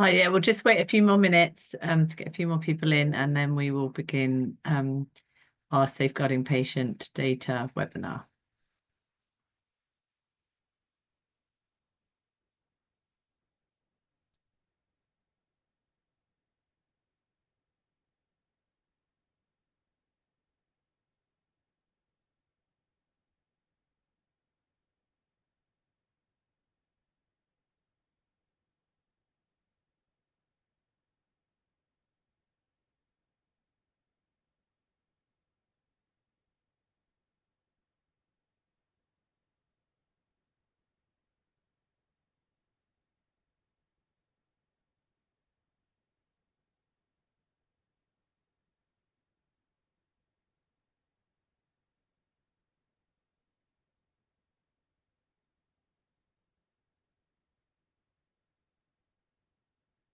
Oh yeah, we'll just wait a few more minutes to get a few more people in, and then we will begin our safeguarding patient data webinar.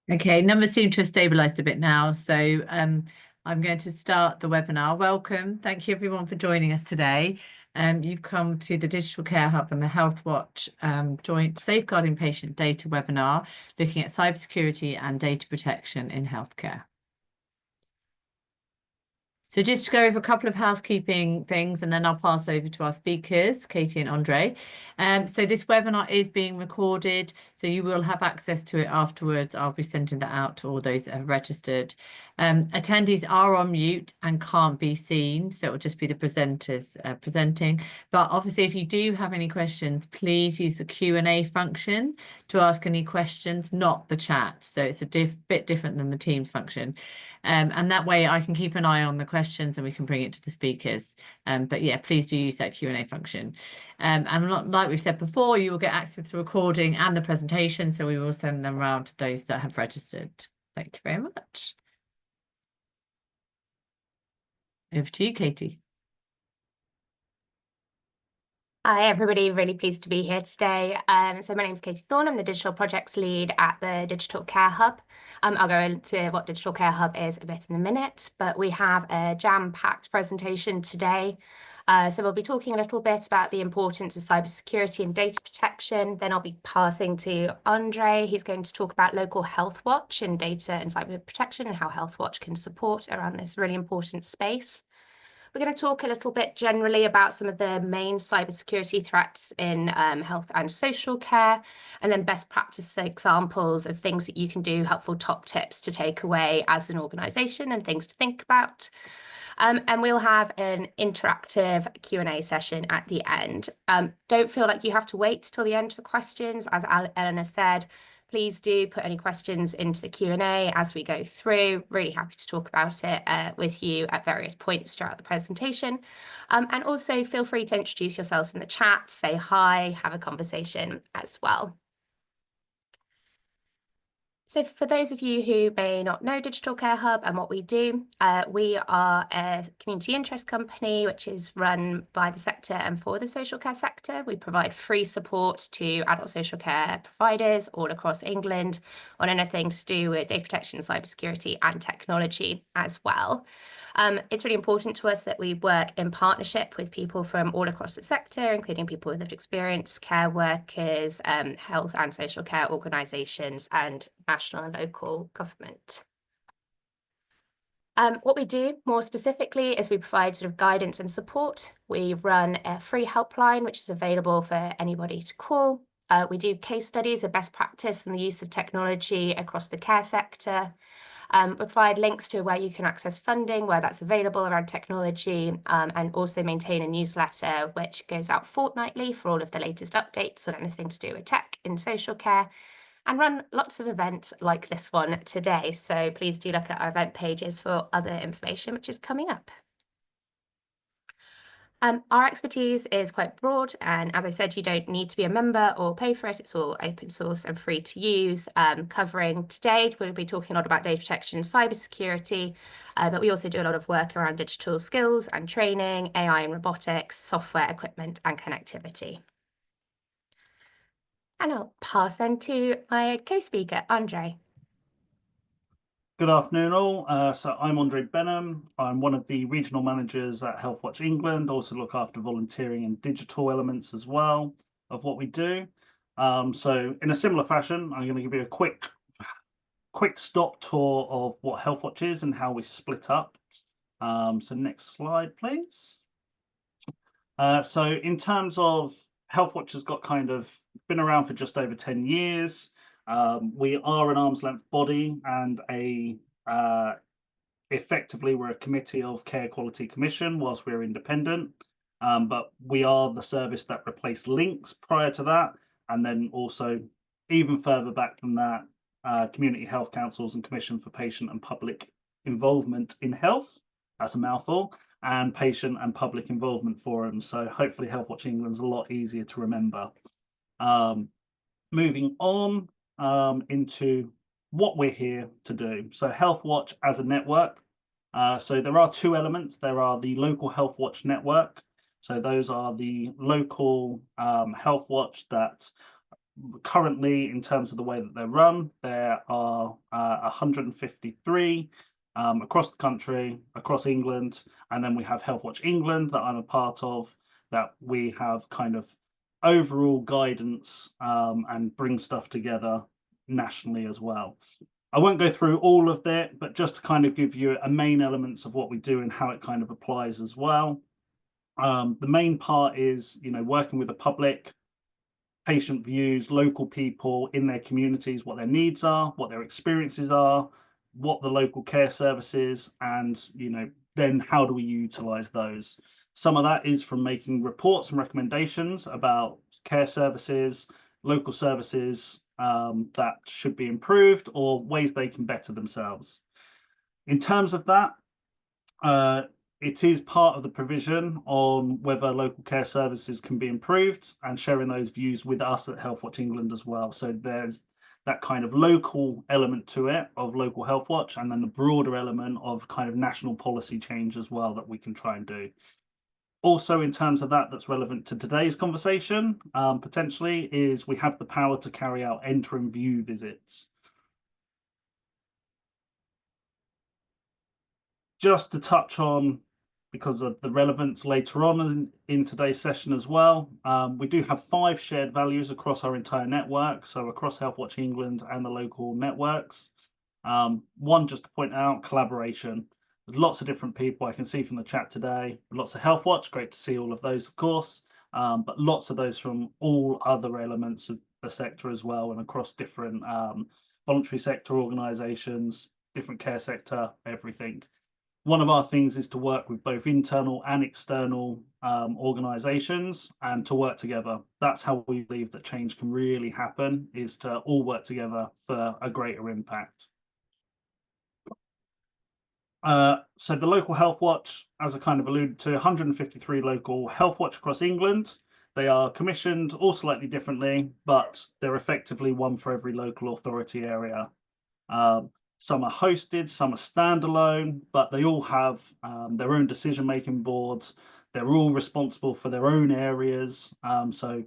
Okay, numbers seem to have stabilized a bit now, so I'm going to start the webinar. Welcome. Thank you everyone for joining us today. You've come to the Digital Care Hub and the Healthwatch joint safeguarding patient data webinar, looking at cybersecurity and data protection in healthcare. So just to go over a couple of housekeeping things, and then I'll pass over to our speakers, Katie and Andre. So this webinar is being recorded, so you will have access to it afterwards. I'll be sending that out to all those that have registered. Attendees are on mute and can't be seen, so it will just be the presenters presenting. But obviously, if you do have any questions, please use the Q&A function to ask any questions, not the chat. So it's a bit different than the Teams function. And that way I can keep an eye on the questions and we can bring it to the speakers. But yeah, please do use that Q&A function. And not, like we've said before, you will get access to the recording and the presentation, so we will send them around to those that have registered. Thank you very much. Over to you, Katie. Hi, everybody. Really pleased to be here today. So my name is Katie Thorne. I'm the Digital Projects Lead at the Digital Care Hub. I'll go into what Digital Care Hub is a bit in a minute, but we have a jam-packed presentation today. So we'll be talking a little bit about the importance of cybersecurity and data protection. Then I'll be passing to Andre. He's going to talk about Local Healthwatch and data and cyber protection and how Healthwatch can support around this really important space. We're going to talk a little bit generally about some of the main cybersecurity threats in health and social care, and then best practice examples of things that you can do, helpful top tips to take away as an organisation and things to think about. And we'll have an interactive Q&A session at the end. Don't feel like you have to wait till the end for questions. As Eleanor said, please do put any questions into the Q&A as we go through. Really happy to talk about it with you at various points throughout the presentation. And also feel free to introduce yourselves in the chat, say hi, have a conversation as well. So for those of you who may not know Digital Care Hub and what we do, we are a community interest company which is run by the sector and for the social care sector. We provide free support to adult social care providers all across England on anything to do with data protection, cybersecurity and technology as well. It's really important to us that we work in partnership with people from all across the sector, including people with lived experience, care workers, health and social care organisations, and national and local government. What we do more specifically is we provide sort of guidance and support. We run a free helpline, which is available for anybody to call. We do case studies of best practice and the use of technology across the care sector. We provide links to where you can access funding, where that's available around technology, and also maintain a newsletter which goes out fortnightly for all of the latest updates on anything to do with tech in social care, and run lots of events like this one today. So please do look at our event pages for other information which is coming up. Our expertise is quite broad, and as I said, you don't need to be a member or pay for it. It's all open source and free to use. Covering today, we'll be talking a lot about data protection and cybersecurity, but we also do a lot of work around digital skills and training, AI and robotics, software, equipment and connectivity. And I'll pass then to my co-speaker, Andre. Good afternoon all. So I'm Andre Benham. I'm one of the regional managers at Healthwatch England, also look after volunteering and digital elements as well of what we do. So in a similar fashion, I'm going to give you a quick quick stop tour of what Healthwatch is and how we split up. So next slide, please. So in terms of Healthwatch has got kind of been around for just over 10 years. We are an arm's length body and effectively we're a committee of Care Quality Commission whilst we're independent. But we are the service that replaced links prior to that. And then also even further back than that, community health councils and Commission for Patient and Public Involvement in Health. That's a mouthful. And patient and public involvement forums. So hopefully Healthwatch England's a lot easier to remember. Moving on into what we're here to do. So Healthwatch as a network. So there are two elements. There are the Local Healthwatch network. So those are the local Healthwatch that currently, in terms of the way that they're run, there are 153 across the country, across England, and then we have Healthwatch England that I'm a part of, that we have kind of overall guidance and bring stuff together nationally as well. I won't go through all of it, but just to kind of give you a main elements of what we do and how it kind of applies as well. The main part is, working with the public, patient views, local people in their communities, what their needs are, what their experiences are, what the local care services, and then how do we utilize those. Some of that is from making reports and recommendations about care services, local services that should be improved or ways they can better themselves. In terms of that, it is part of the provision on whether local care services can be improved and sharing those views with us at Healthwatch England as well. So there's that kind of local element to it of Local Healthwatch, and then the broader element of kind of national policy change as well that we can try and do. Also, in terms of that's relevant to today's conversation, potentially, is we have the power to carry out enter and view visits. Just to touch on, because of the relevance later on in today's session as well, we do have 5 shared values across our entire network, so across Healthwatch England and the local networks. One, just to point out, collaboration. There's lots of different people I can see from the chat today, lots of Healthwatch, great to see all of those, of course, but lots of those from all other elements of the sector as well, and across different voluntary sector organisations, different care sector, everything. One of our things is to work with both internal and external organisations and to work together. That's how we believe that change can really happen, is to all work together for a greater impact. So the Local Healthwatch, as I kind of alluded to, 153 Local Healthwatch across England. They are commissioned all slightly differently, but they're effectively one for every local authority area. Some are hosted, some are standalone, but they all have their own decision-making boards. They're all responsible for their own areas. So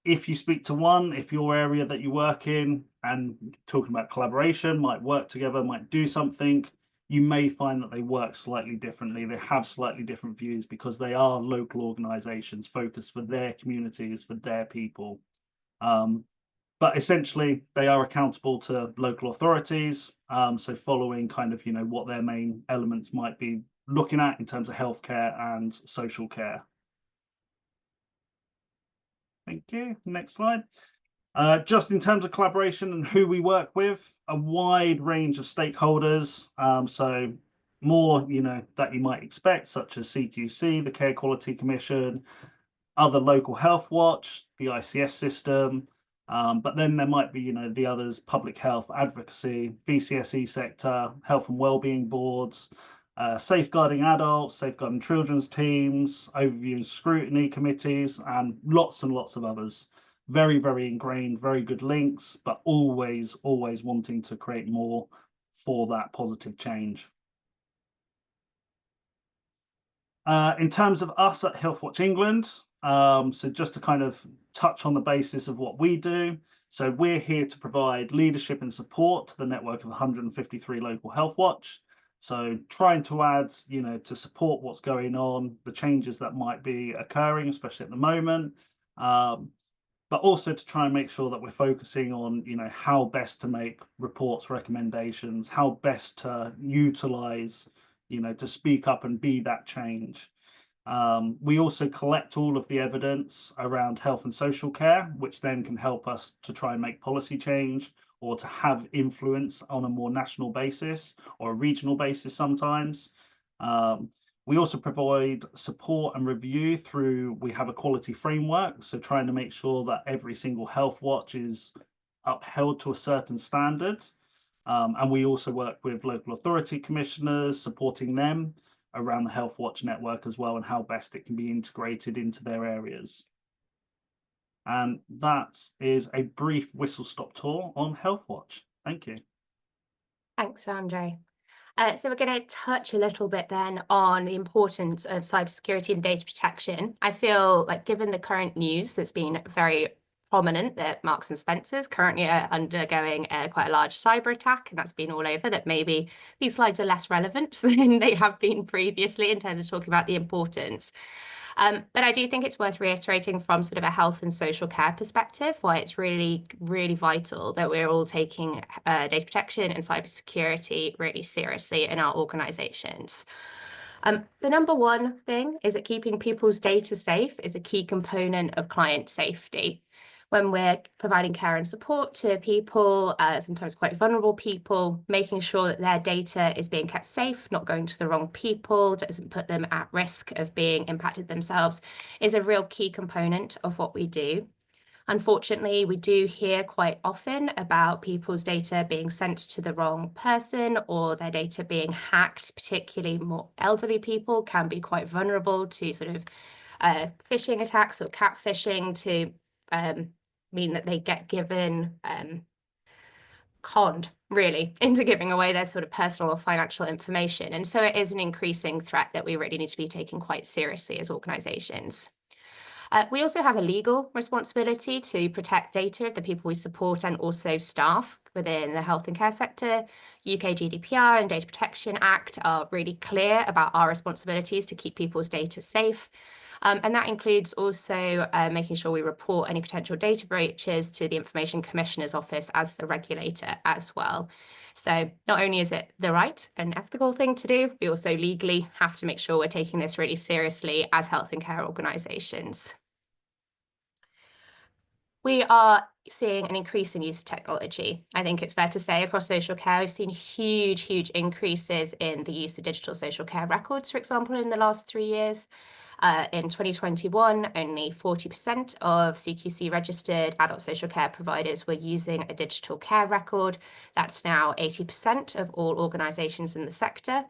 if you speak to one, if your area that you work in and talking about collaboration, might work together, might do something, you may find that they work slightly differently. They have slightly different views because they are local organisations focused for their communities, for their people. But essentially, they are accountable to local authorities. So following kind of, what their main elements might be looking at in terms of healthcare and social care. Thank you. Next slide. Just in terms of collaboration and who we work with, a wide range of stakeholders. So more, that you might expect, such as CQC, the Care Quality Commission, other Local Healthwatch, the ICS system. But then there might be, the others, public health advocacy, VCSE sector, health and wellbeing boards, safeguarding adults, safeguarding children's teams, overview and scrutiny committees, and lots of others. Very, very ingrained, very good links, but always wanting to create more for that positive change. In terms of us at Healthwatch England, so just to kind of touch on the basis of what we do. So we're here to provide leadership and support to the network of 153 Local Healthwatch. So trying to add, to support what's going on, the changes that might be occurring, especially at the moment. but also to try and make sure that we're focusing on, how best to make reports, recommendations, how best to utilize, to speak up and be that change. We also collect all of the evidence around health and social care, which then can help us to try and make policy change or to have influence on a more national basis or a regional basis sometimes. We also provide support and review we have a quality framework, so trying to make sure that every single health watch is upheld to a certain standard. And we also work with local authority commissioners, supporting them around the Healthwatch network as well, and how best it can be integrated into their areas. And that is a brief whistle-stop tour on Healthwatch. Thank you. Thanks, Andre. So we're going to touch a little bit then on the importance of cybersecurity and data protection. I feel like given the current news that's been very prominent, that Marks and Spencer's currently are undergoing quite a large cyber attack, and that's been all over, that maybe these slides are less relevant than they have been previously in terms of talking about the importance. But I do think it's worth reiterating from sort of a health and social care perspective why it's really, really vital that we're all taking data protection and cybersecurity really seriously in our organizations. The number one thing is that keeping people's data safe is a key component of client safety. When we're providing care and support to people, sometimes quite vulnerable people, making sure that their data is being kept safe, not going to the wrong people, doesn't put them at risk of being impacted themselves, is a real key component of what we do. Unfortunately, we do hear quite often about people's data being sent to the wrong person or their data being hacked. Particularly more elderly people can be quite vulnerable to sort of phishing attacks or catfishing, to mean that they get conned really into giving away their sort of personal or financial information. And so it is an increasing threat that we really need to be taking quite seriously as organizations. We also have a legal responsibility to protect data of the people we support and also staff within the health and care sector. UK GDPR and Data Protection Act are really clear about our responsibilities to keep people's data safe. And that includes also making sure we report any potential data breaches to the Information Commissioner's Office as the regulator as well. So not only is it the right and ethical thing to do, we also legally have to make sure we're taking this really seriously as health and care organisations. We are seeing an increase in use of technology. I think it's fair to say across social care, we've seen huge increases in the use of digital social care records, for example, in the last 3 years. In 2021, only 40% of CQC registered adult social care providers were using a digital care record. That's now 80% of all organisations in the sector.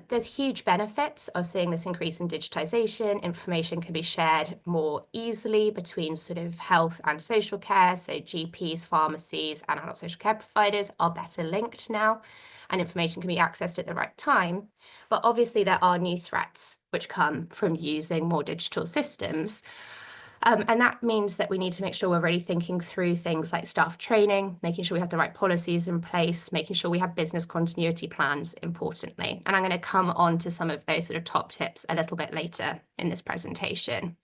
There's huge benefits of seeing this increase in digitization. Information can be shared more easily between sort of health and social care. So GPs, pharmacies, and adult social care providers are better linked now, and information can be accessed at the right time. But obviously there are new threats which come from using more digital systems. And that means that we need to make sure we're really thinking through things like staff training, making sure we have the right policies in place, making sure we have business continuity plans, importantly. And I'm going to come on to some of those sort of top tips a little bit later in this presentation.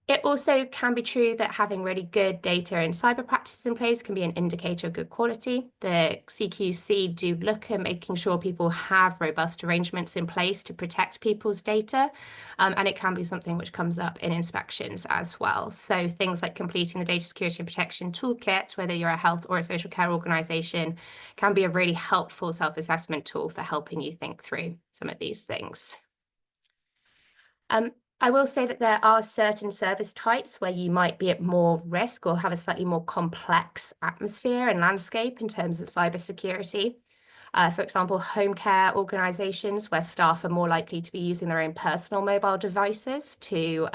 It also can be true that having really good data and cyber practices in place can be an indicator of good quality. The CQC do look at making sure people have robust arrangements in place to protect people's data, and it can be something which comes up in inspections as well. So things like completing the Data Security and Protection Toolkit, whether you're a health or a social care organisation, can be a really helpful self-assessment tool for helping you think through some of these things. I will say that there are certain service types where you might be at more risk or have a slightly more complex atmosphere and landscape in terms of cybersecurity. For example, home care organisations where staff are more likely to be using their own personal mobile devices to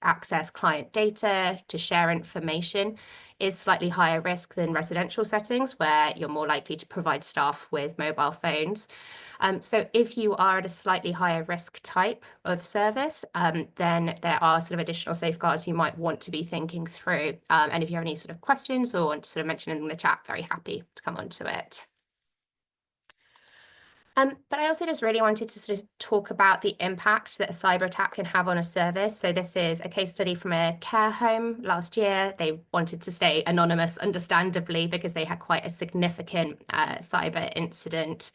access client data, to share information, is slightly higher risk than residential settings where you're more likely to provide staff with mobile phones. So if you are at a slightly higher risk type of service, then there are sort of additional safeguards you might want to be thinking through. And if you have any sort of questions or want to sort of mention in the chat, very happy to come on to it. But I also just really wanted to sort of talk about the impact that a cyber attack can have on a service. So this is a case study from a care home last year. They wanted to stay anonymous, understandably, because they had quite a significant cyber incident,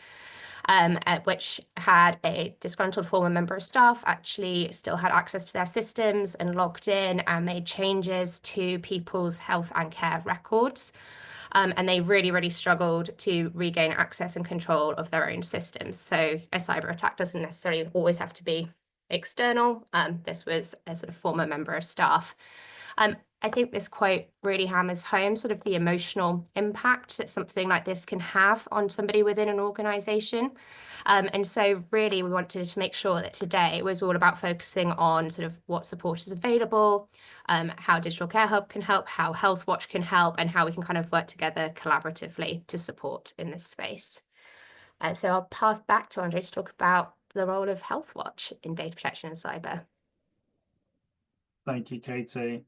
which had a disgruntled former member of staff actually still had access to their systems and logged in and made changes to people's health and care records. And they really, really struggled to regain access and control of their own systems. So a cyber attack doesn't necessarily always have to be external. This was a sort of former member of staff. I think this quote really hammers home sort of the emotional impact that something like this can have on somebody within an organization. And so really we wanted to make sure that today was all about focusing on sort of what support is available, how Digital Care Hub can help, how Healthwatch can help, and how we can kind of work together collaboratively to support in this space. So I'll pass back to Andre to talk about the role of Healthwatch in data protection and cyber. Thank you, Katie.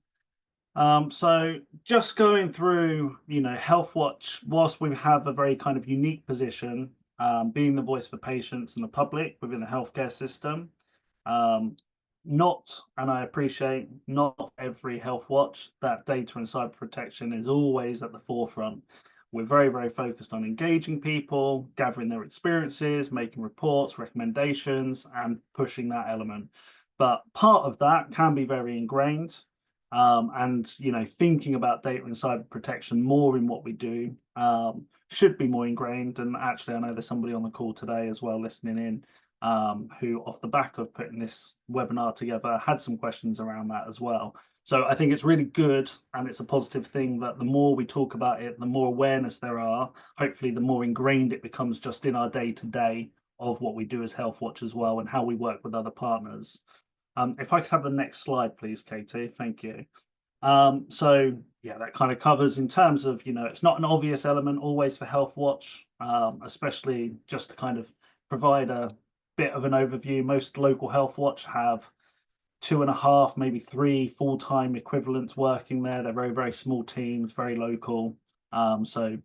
So just going through, Healthwatch, whilst we have a very kind of unique position, being the voice for patients and the public within the healthcare system, and I appreciate not every Healthwatch, that data and cyber protection is always at the forefront. We're very, very focused on engaging people, gathering their experiences, making reports, recommendations, and pushing that element. But part of that can be very ingrained. And thinking about data and cyber protection more in what we do should be more ingrained. And actually, I know there's somebody on the call today as well listening in who, off the back of putting this webinar together, had some questions around that as well. So I think it's really good, and it's a positive thing that the more we talk about it, the more awareness there are, hopefully the more ingrained it becomes just in our day-to-day of what we do as Healthwatch as well, and how we work with other partners. If I could have the next slide, please, Katie. Thank you. So yeah, that kind of covers in terms of, it's not an obvious element always for Healthwatch, especially just to kind of provide a bit of an overview. Most local Healthwatch have 2.5, maybe 3 full-time equivalents working there. They're very, very small teams, very local. So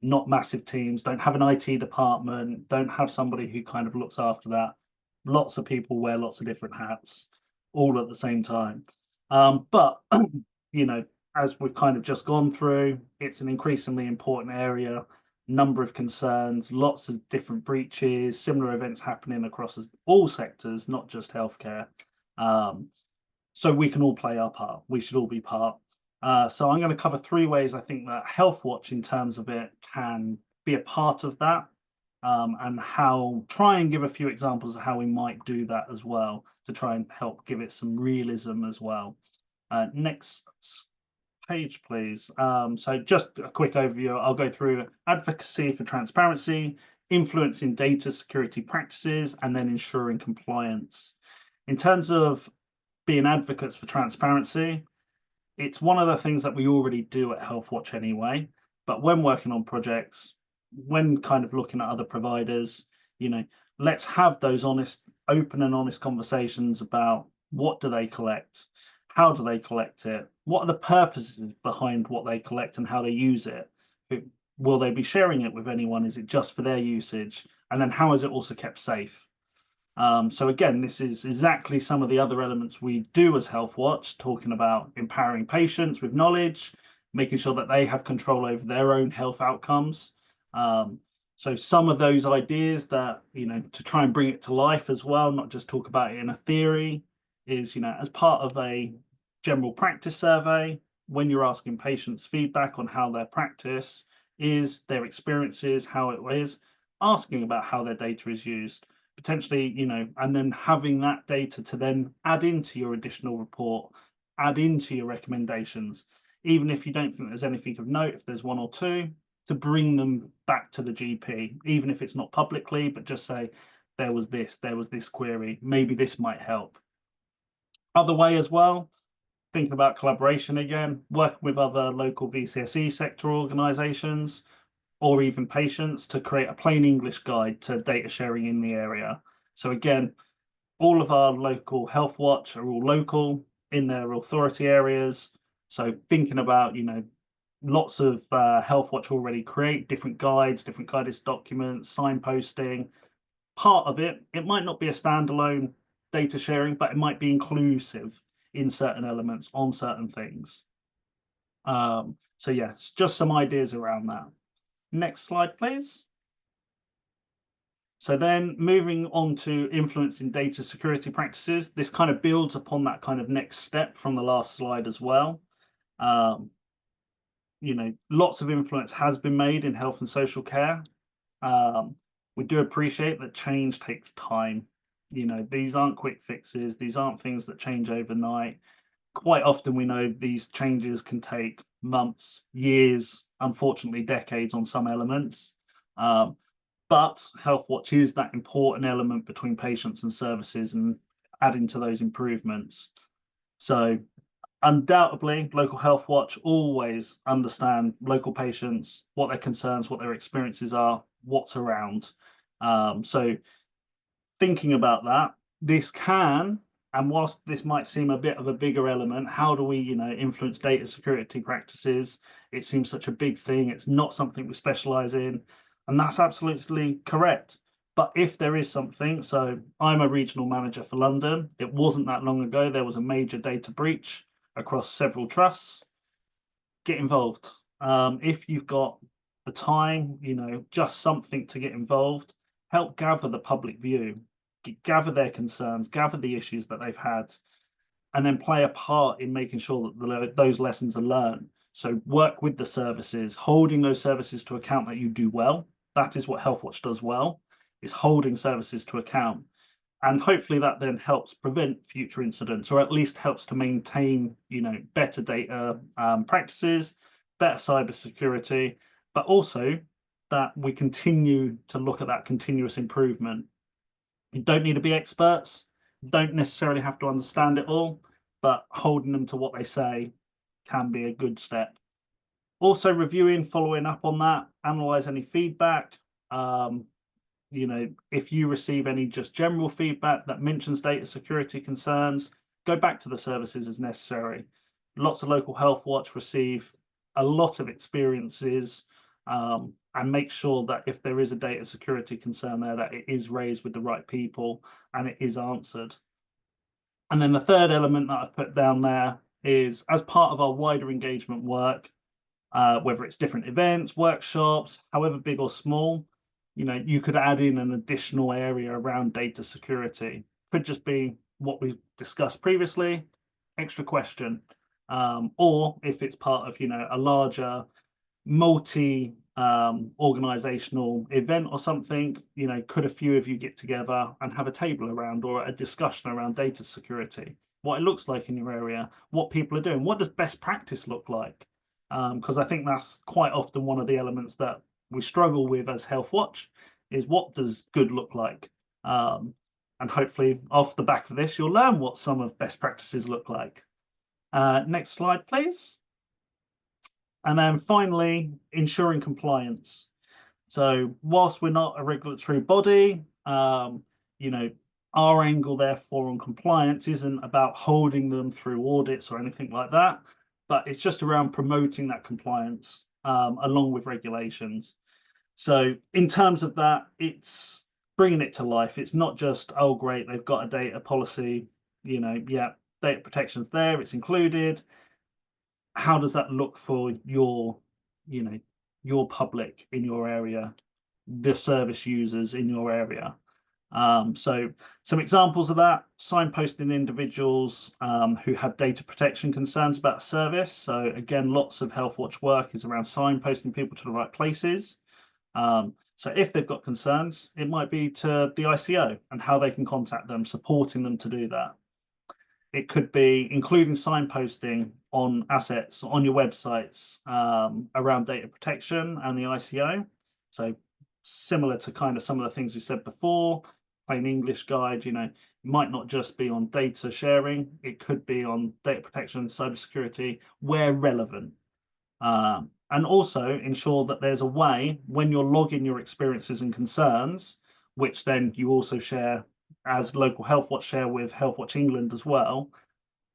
not massive teams, don't have an IT department, don't have somebody who kind of looks after that. Lots of people wear lots of different hats all at the same time. But, as we've kind of just gone through, it's an increasingly important area, number of concerns, lots of different breaches, similar events happening across all sectors, not just healthcare. So we can all play our part. We should all be part. So I'm going to cover 3 ways I think that Healthwatch in terms of it can be a part of that. And try and give a few examples of how we might do that as well to try and help give it some realism as well. Next page, please. So just a quick overview. I'll go through advocacy for transparency, influencing data security practices, and then ensuring compliance. In terms of being advocates for transparency, it's one of the things that we already do at Healthwatch anyway. But when working on projects, when kind of looking at other providers, let's have those open and honest conversations about what do they collect, how do they collect it, what are the purposes behind what they collect and how they use it. Will they be sharing it with anyone? Is it just for their usage? And then how is it also kept safe? So again, this is exactly some of the other elements we do as Healthwatch, talking about empowering patients with knowledge, making sure that they have control over their own health outcomes. So some of those ideas that, to try and bring it to life as well, not just talk about it in a theory, is, as part of a general practice survey, when you're asking patients feedback on how their practice is, their experiences, how it is, asking about how their data is used, potentially, and then having that data to then add into your additional report, add into your recommendations, even if you don't think there's anything of note, if there's 1 or 2, to bring them back to the GP, even if it's not publicly, but just say, there was this query, maybe this might help. Other way as well, thinking about collaboration again, working with other local VCSE sector organisations, or even patients to create a plain English guide to data sharing in the area. So again, all of our local Healthwatch are all local in their authority areas. So thinking about, lots of Healthwatch already create different guides, different guidance documents, signposting, part of it, it might not be a standalone data sharing, but it might be inclusive in certain elements on certain things. So yes, just some ideas around that. Next slide, please. So then moving on to influencing data security practices, this kind of builds upon that kind of next step from the last slide as well. You know, lots of influence has been made in health and social care. We do appreciate that change takes time. You know, these aren't quick fixes. These aren't things that change overnight. Quite often we know these changes can take months, years, unfortunately decades on some elements. But Healthwatch is that important element between patients and services and adding to those improvements. So undoubtedly, Local Healthwatch always understand local patients, what their concerns, what their experiences are, what's around. So thinking about that, this can, and whilst this might seem a bit of a bigger element, how do we, you know, influence data security practices? It seems such a big thing. It's not something we specialize in, and that's absolutely correct. But if there is something, so I'm a regional manager for London. It wasn't that long ago. There was a major data breach across several trusts. Get involved. If you've got the time, you know, just something to get involved, help gather the public view, gather their concerns, gather the issues that they've had, and then play a part in making sure that those lessons are learned. So work with the services, holding those services to account that you do well. That is what Healthwatch does well, is holding services to account. And hopefully that then helps prevent future incidents, or at least helps to maintain, you know, better data practices, better cybersecurity, but also that we continue to look at that continuous improvement. You don't need to be experts, don't necessarily have to understand it all, but holding them to what they say can be a good step. Also reviewing, following up on that, analyze any feedback. You know, if you receive any just general feedback that mentions data security concerns, go back to the services as necessary. Lots of Local Healthwatch receive a lot of experiences, and make sure that if there is a data security concern there, that it is raised with the right people and it is answered. And then the third element that I've put down there is, as part of our wider engagement work, whether it's different events, workshops, however big or small, you know, you could add in an additional area around data security. Could just be what we discussed previously, extra question, or if it's part of, you know, a larger multi organizational event or something, you know, could a few of you get together and have a table around, or a discussion around data security, what it looks like in your area, what people are doing, what does best practice look like? Because I think that's quite often one of the elements that we struggle with as Healthwatch, is what does good look like? And hopefully off the back of this, you'll learn what some of best practices look like. Next slide, please. And then finally, ensuring compliance. So whilst we're not a regulatory body, you know, our angle therefore on compliance isn't about holding them through audits or anything like that, but it's just around promoting that compliance along with regulations. So in terms of that, it's bringing it to life. It's not just, oh, great, they've got a data policy, you know, yeah, data protection's there, it's included. How does that look for your, you know, your public in your area, the service users in your area? So some examples of that: signposting individuals who have data protection concerns about a service. So again, lots of Healthwatch work is around signposting people to the right places. So if they've got concerns, it might be to the ICO and how they can contact them, supporting them to do that. It could be including signposting on assets on your websites around data protection and the ICO. So similar to kind of some of the things we said before, plain English guide, you know, it might not just be on data sharing, it could be on data protection, cybersecurity, where relevant. And also ensure that there's a way when you're logging your experiences and concerns, which then you also share as Local Healthwatch share with Healthwatch England as well,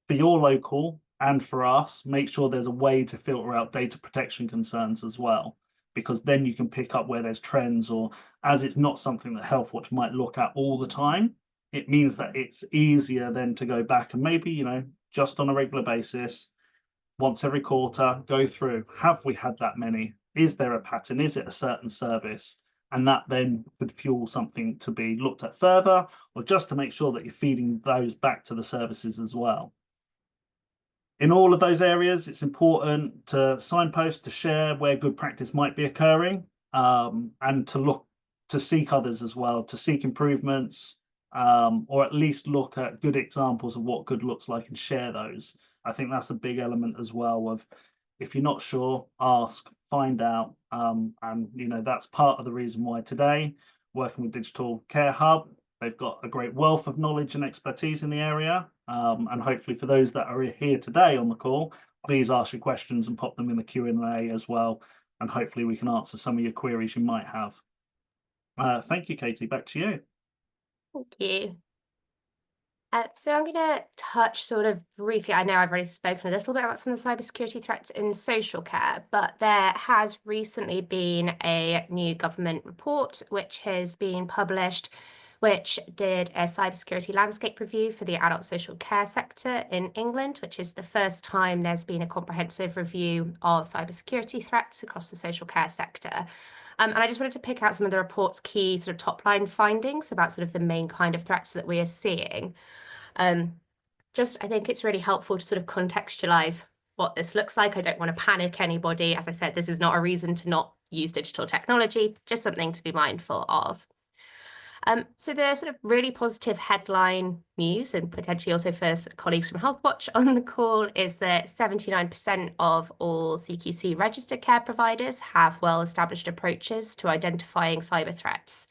for your local and for us, make sure there's a way to filter out data protection concerns as well, because then you can pick up where there's trends, or as it's not something that Healthwatch might look at all the time, it means that it's easier then to go back and maybe, you know, just on a regular basis, once every quarter, go through, have we had that many? Is there a pattern? Is it a certain service? And that then could fuel something to be looked at further, or just to make sure that you're feeding those back to the services as well. In all of those areas, it's important to signpost, to share where good practice might be occurring, and to look to seek others as well, to seek improvements, or at least look at good examples of what good looks like and share those. I think that's a big element as well of, if you're not sure, ask, find out, and you know, that's part of the reason why today, working with Digital Care Hub, they've got a great wealth of knowledge and expertise in the area, and hopefully for those that are here today on the call, please ask your questions and pop them in the Q&A as well, and hopefully we can answer some of your queries you might have. Thank you, Katie, back to you. Thank you. So I'm going to touch sort of briefly, I know I've already spoken a little bit about some of the cybersecurity threats in social care, but there has recently been a new government report which has been published, which did a cybersecurity landscape review for the adult social care sector in England, which is the first time there's been a comprehensive review of cybersecurity threats across the social care sector. And I just wanted to pick out some of the report's key sort of top line findings about sort of the main kind of threats that we are seeing. I think it's really helpful to sort of contextualize what this looks like. I don't want to panic anybody. As I said, this is not a reason to not use digital technology, just something to be mindful of. So the sort of really positive headline news, and potentially also for colleagues from Healthwatch on the call, is that 79% of all CQC registered care providers have well-established approaches to identifying cyber threats,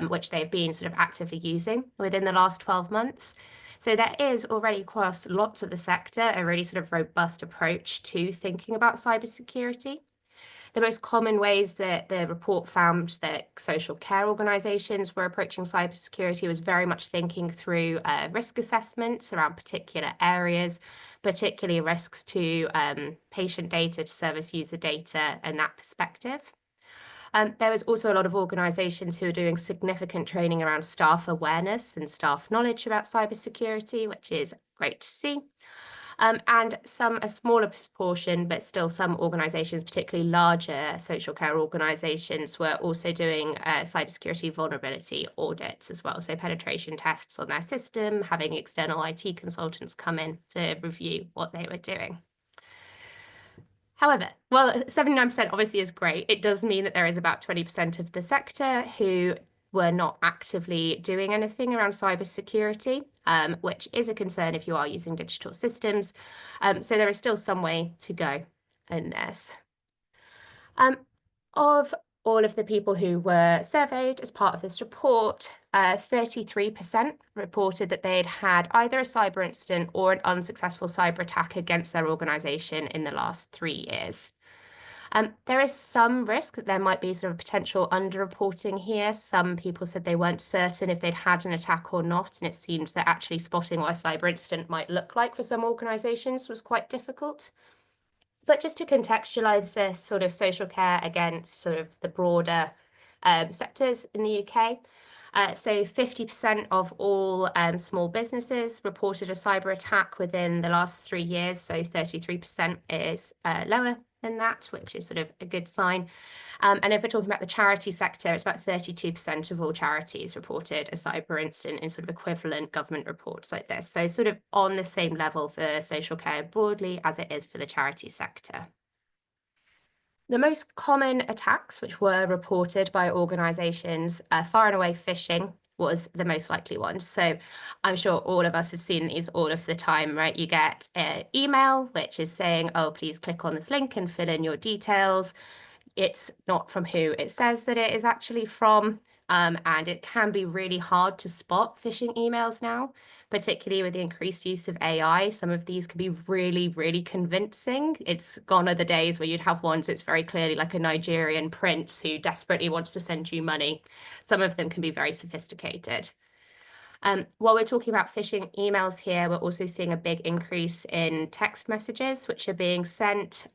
which they've been sort of actively using within the last 12 months. So there is already across lots of the sector a really sort of robust approach to thinking about cybersecurity. The most common ways that the report found that social care organisations were approaching cybersecurity was very much thinking through risk assessments around particular areas, particularly risks to patient data, to service user data, and that perspective. There was also a lot of organisations who are doing significant training around staff awareness and staff knowledge about cybersecurity, which is great to see. And a smaller proportion, but still some organisations, particularly larger social care organisations, were also doing cybersecurity vulnerability audits as well. So penetration tests on their system, having external IT consultants come in to review what they were doing. However, while 79% obviously is great, it does mean that there is about 20% of the sector who were not actively doing anything around cybersecurity, which is a concern if you are using digital systems. So there is still some way to go in this. Of all of the people who were surveyed as part of this report, 33% reported that they'd had either a cyber incident or an unsuccessful cyber attack against their organisation in the last 3 years. There is some risk that there might be sort of potential underreporting here. Some people said they weren't certain if they'd had an attack or not, and it seems that actually spotting what a cyber incident might look like for some organisations was quite difficult. But just to contextualise this sort of social care against sort of the broader sectors in the UK, so 50% of all small businesses reported a cyber attack within the last 3 years, so 33% is lower than that, which is sort of a good sign. And if we're talking about the charity sector, it's about 32% of all charities reported a cyber incident in sort of equivalent government reports like this. So sort of on the same level for social care broadly as it is for the charity sector. The most common attacks which were reported by organisations, far and away phishing was the most likely one. So I'm sure all of us have seen these all of the time, right? You get an email which is saying, oh, please click on this link and fill in your details. It's not from who it says that it is actually from. And it can be really hard to spot phishing emails now, particularly with the increased use of AI. Some of these can be really, really convincing. It's gone are the days where you'd have ones that's very clearly like a Nigerian prince who desperately wants to send you money. Some of them can be very sophisticated. While we're talking about phishing emails here, we're also seeing a big increase in text messages which are being sent.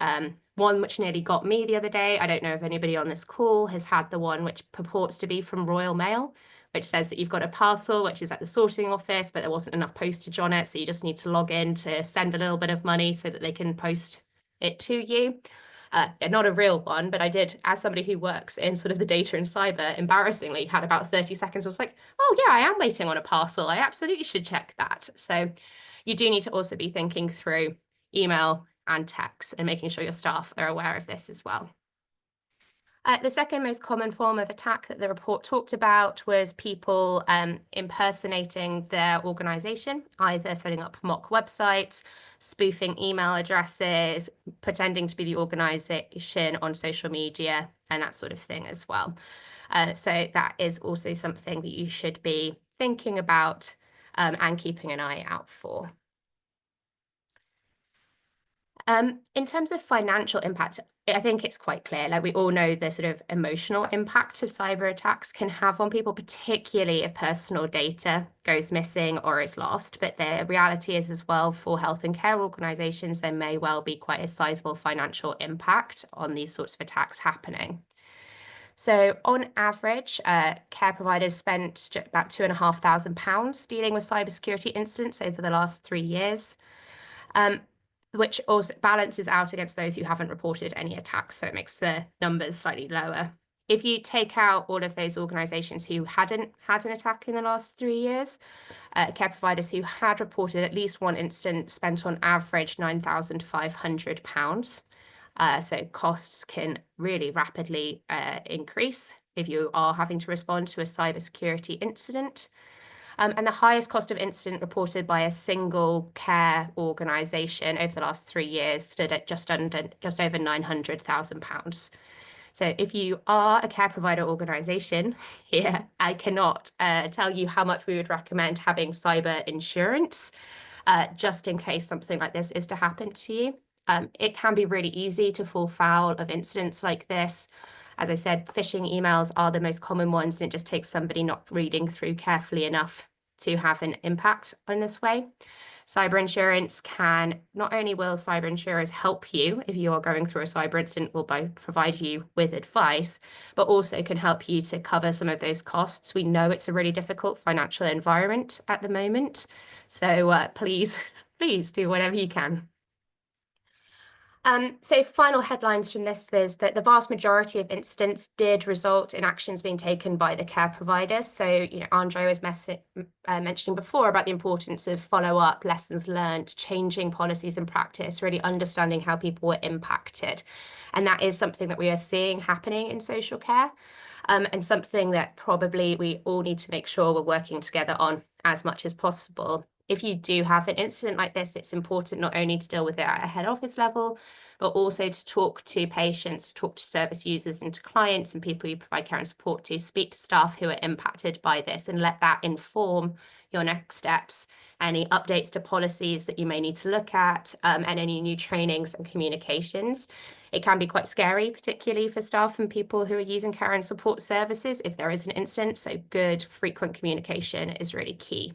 One which nearly got me the other day. I don't know if anybody on this call has had the one which purports to be from Royal Mail, which says that you've got a parcel which is at the sorting office, but there wasn't enough postage on it, so you just need to log in to send a little bit of money so that they can post it to you. Not a real one, but I did, as somebody who works in sort of the data and cyber, embarrassingly had about 30 seconds. I was like, oh yeah, I am waiting on a parcel. I absolutely should check that. So you do need to also be thinking through email and text and making sure your staff are aware of this as well. The second most common form of attack that the report talked about was people impersonating their organization, either setting up mock websites, spoofing email addresses, pretending to be the organization on social media, and that sort of thing as well. So that is also something that you should be thinking about and keeping an eye out for. In terms of financial impact, I think it's quite clear, like we all know the sort of emotional impact of cyber attacks can have on people, particularly if personal data goes missing or is lost. But the reality is as well, for health and care organisations, there may well be quite a sizable financial impact on these sorts of attacks happening. So on average, care providers spent about £2,500 dealing with cybersecurity incidents over the last 3 years. Which also balances out against those who haven't reported any attacks, so it makes the numbers slightly lower. If you take out all of those organisations who hadn't had an attack in the last 3 years, care providers who had reported at least one incident spent on average £9,500. So costs can really rapidly increase if you are having to respond to a cybersecurity incident. And the highest cost of incident reported by a single care organisation over the last 3 years stood at just over £900,000. So if you are a care provider organisation here, I cannot tell you how much we would recommend having cyber insurance, just in case something like this is to happen to you. It can be really easy to fall foul of incidents like this. As I said, phishing emails are the most common ones, and it just takes somebody not reading through carefully enough to have an impact in this way. Cyber insurance can, not only will cyber insurers help you if you are going through a cyber incident, will provide you with advice, but also can help you to cover some of those costs. We know it's a really difficult financial environment at the moment. So please do whatever you can. So final headlines from this is that the vast majority of incidents did result in actions being taken by the care providers. So, Andre was mentioning before about the importance of follow-up, lessons learned, changing policies and practice, really understanding how people were impacted. And that is something that we are seeing happening in social care, and something that probably we all need to make sure we're working together on as much as possible. If you do have an incident like this, it's important not only to deal with it at a head office level, but also to talk to patients, talk to service users and to clients and people you provide care and support to, speak to staff who are impacted by this, and let that inform your next steps, any updates to policies that you may need to look at, and any new trainings and communications. It can be quite scary, particularly for staff and people who are using care and support services if there is an incident, so good, frequent communication is really key.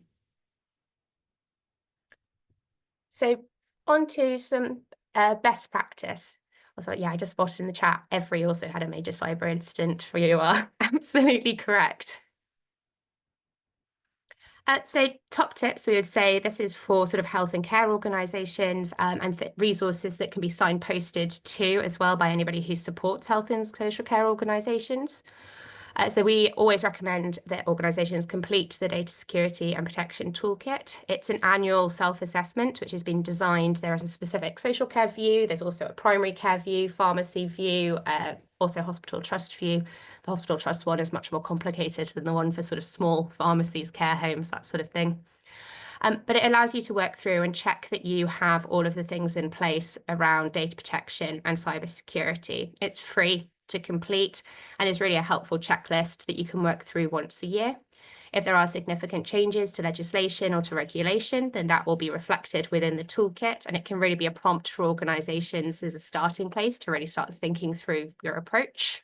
So on to some best practice. Also, yeah, I just spotted in the chat, Every also had a major cyber incident. For you are absolutely correct. So top tips, we would say this is for sort of health and care organisations, and resources that can be signposted to as well by anybody who supports health and social care organisations. So we always recommend that organisations complete the Data Security and Protection Toolkit. It's an annual self-assessment which has been designed. There is a specific social care view. There's also a primary care view, pharmacy view, also hospital trust view. The hospital trust one is much more complicated than the one for sort of small pharmacies, care homes, that sort of thing. But it allows you to work through and check that you have all of the things in place around data protection and cybersecurity. It's free to complete and is really a helpful checklist that you can work through once a year. If there are significant changes to legislation or to regulation, then that will be reflected within the toolkit, and it can really be a prompt for organisations as a starting place to really start thinking through your approach.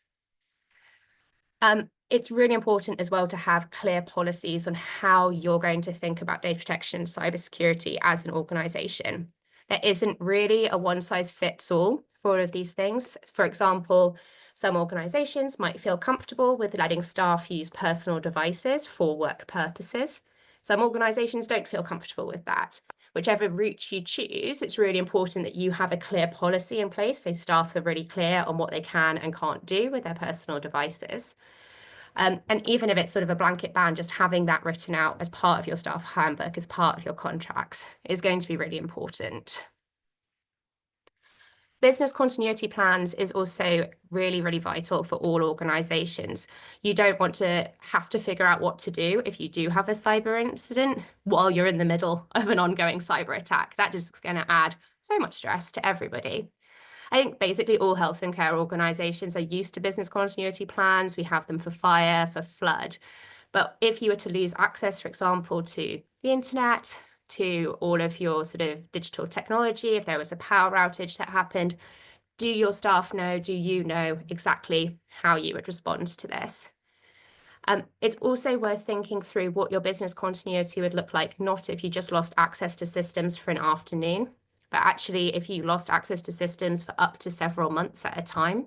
It's really important as well to have clear policies on how you're going to think about data protection and cybersecurity as an organization. There isn't really a one-size-fits-all for all of these things. For example, some organizations might feel comfortable with letting staff use personal devices for work purposes. Some organizations don't feel comfortable with that. Whichever route you choose, it's really important that you have a clear policy in place so staff are really clear on what they can and can't do with their personal devices. And even if it's sort of a blanket ban, just having that written out as part of your staff handbook, as part of your contracts, is going to be really important. Business continuity plans is also really, really vital for all organizations. You don't want to have to figure out what to do if you do have a cyber incident while you're in the middle of an ongoing cyber attack. That just is going to add so much stress to everybody. I think basically all health and care organizations are used to business continuity plans. We have them for fire, for flood. But if you were to lose access, for example, to the internet, to all of your sort of digital technology, if there was a power outage that happened, do your staff know, do you know exactly how you would respond to this? It's also worth thinking through what your business continuity would look like, not if you just lost access to systems for an afternoon, but actually if you lost access to systems for up to several months at a time.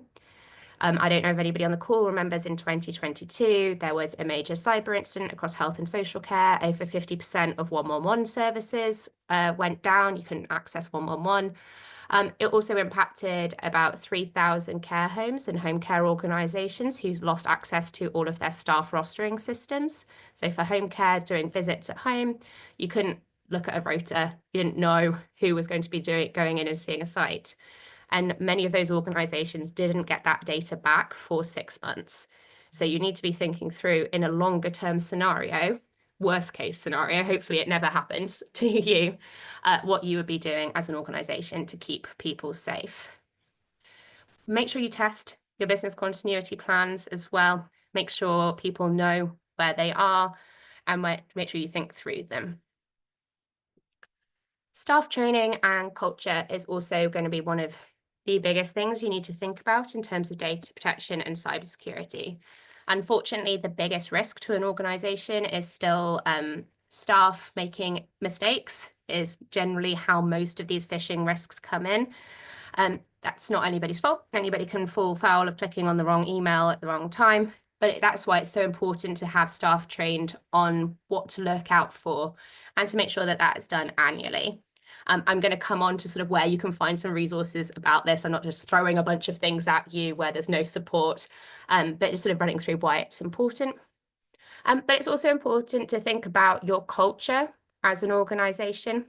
I don't know if anybody on the call remembers in 2022, there was a major cyber incident across health and social care. Over 50% of 111 services went down. You couldn't access 111. It also impacted about 3,000 care homes and home care organisations who lost access to all of their staff rostering systems. So for home care, doing visits at home, you couldn't look at a rota. You didn't know who was going to be going in and seeing a site. And many of those organizations didn't get that data back for 6 months. So you need to be thinking through in a longer term scenario, worst case scenario, hopefully it never happens to you, what you would be doing as an organization to keep people safe. Make sure you test your business continuity plans as well. Make sure people know where they are and make sure you think through them. Staff training and culture is also going to be one of the biggest things you need to think about in terms of data protection and cybersecurity. Unfortunately, the biggest risk to an organization is still staff making mistakes, is generally how most of these phishing risks come in. That's not anybody's fault. Anybody can fall foul of clicking on the wrong email at the wrong time, but that's why it's so important to have staff trained on what to look out for and to make sure that that is done annually. I'm going to come on to sort of where you can find some resources about this. I'm not just throwing a bunch of things at you where there's no support, but just sort of running through why it's important. But it's also important to think about your culture as an organization.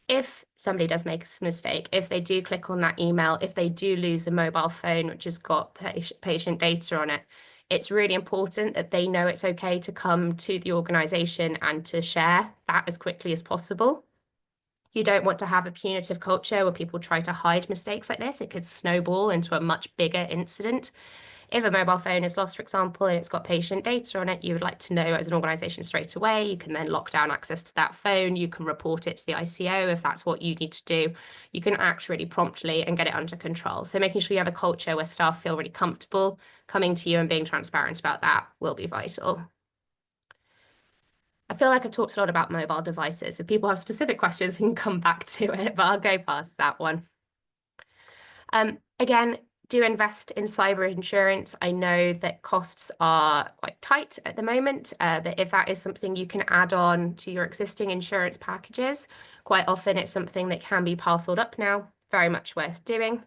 If somebody does make a mistake, if they do click on that email, if they do lose a mobile phone which has got patient data on it, it's really important that they know it's okay to come to the organization and to share that as quickly as possible. You don't want to have a punitive culture where people try to hide mistakes like this. It could snowball into a much bigger incident. If a mobile phone is lost, for example, and it's got patient data on it, you would like to know as an organization straight away. You can then lock down access to that phone. You can report it to the ICO if that's what you need to do. You can act really promptly and get it under control. So making sure you have a culture where staff feel really comfortable coming to you and being transparent about that will be vital. I feel like I've talked a lot about mobile devices. If people have specific questions, we can come back to it, but I'll go past that one. Again, do invest in cyber insurance. I know that costs are quite tight at the moment, but if that is something you can add on to your existing insurance packages, quite often it's something that can be parceled up now, very much worth doing.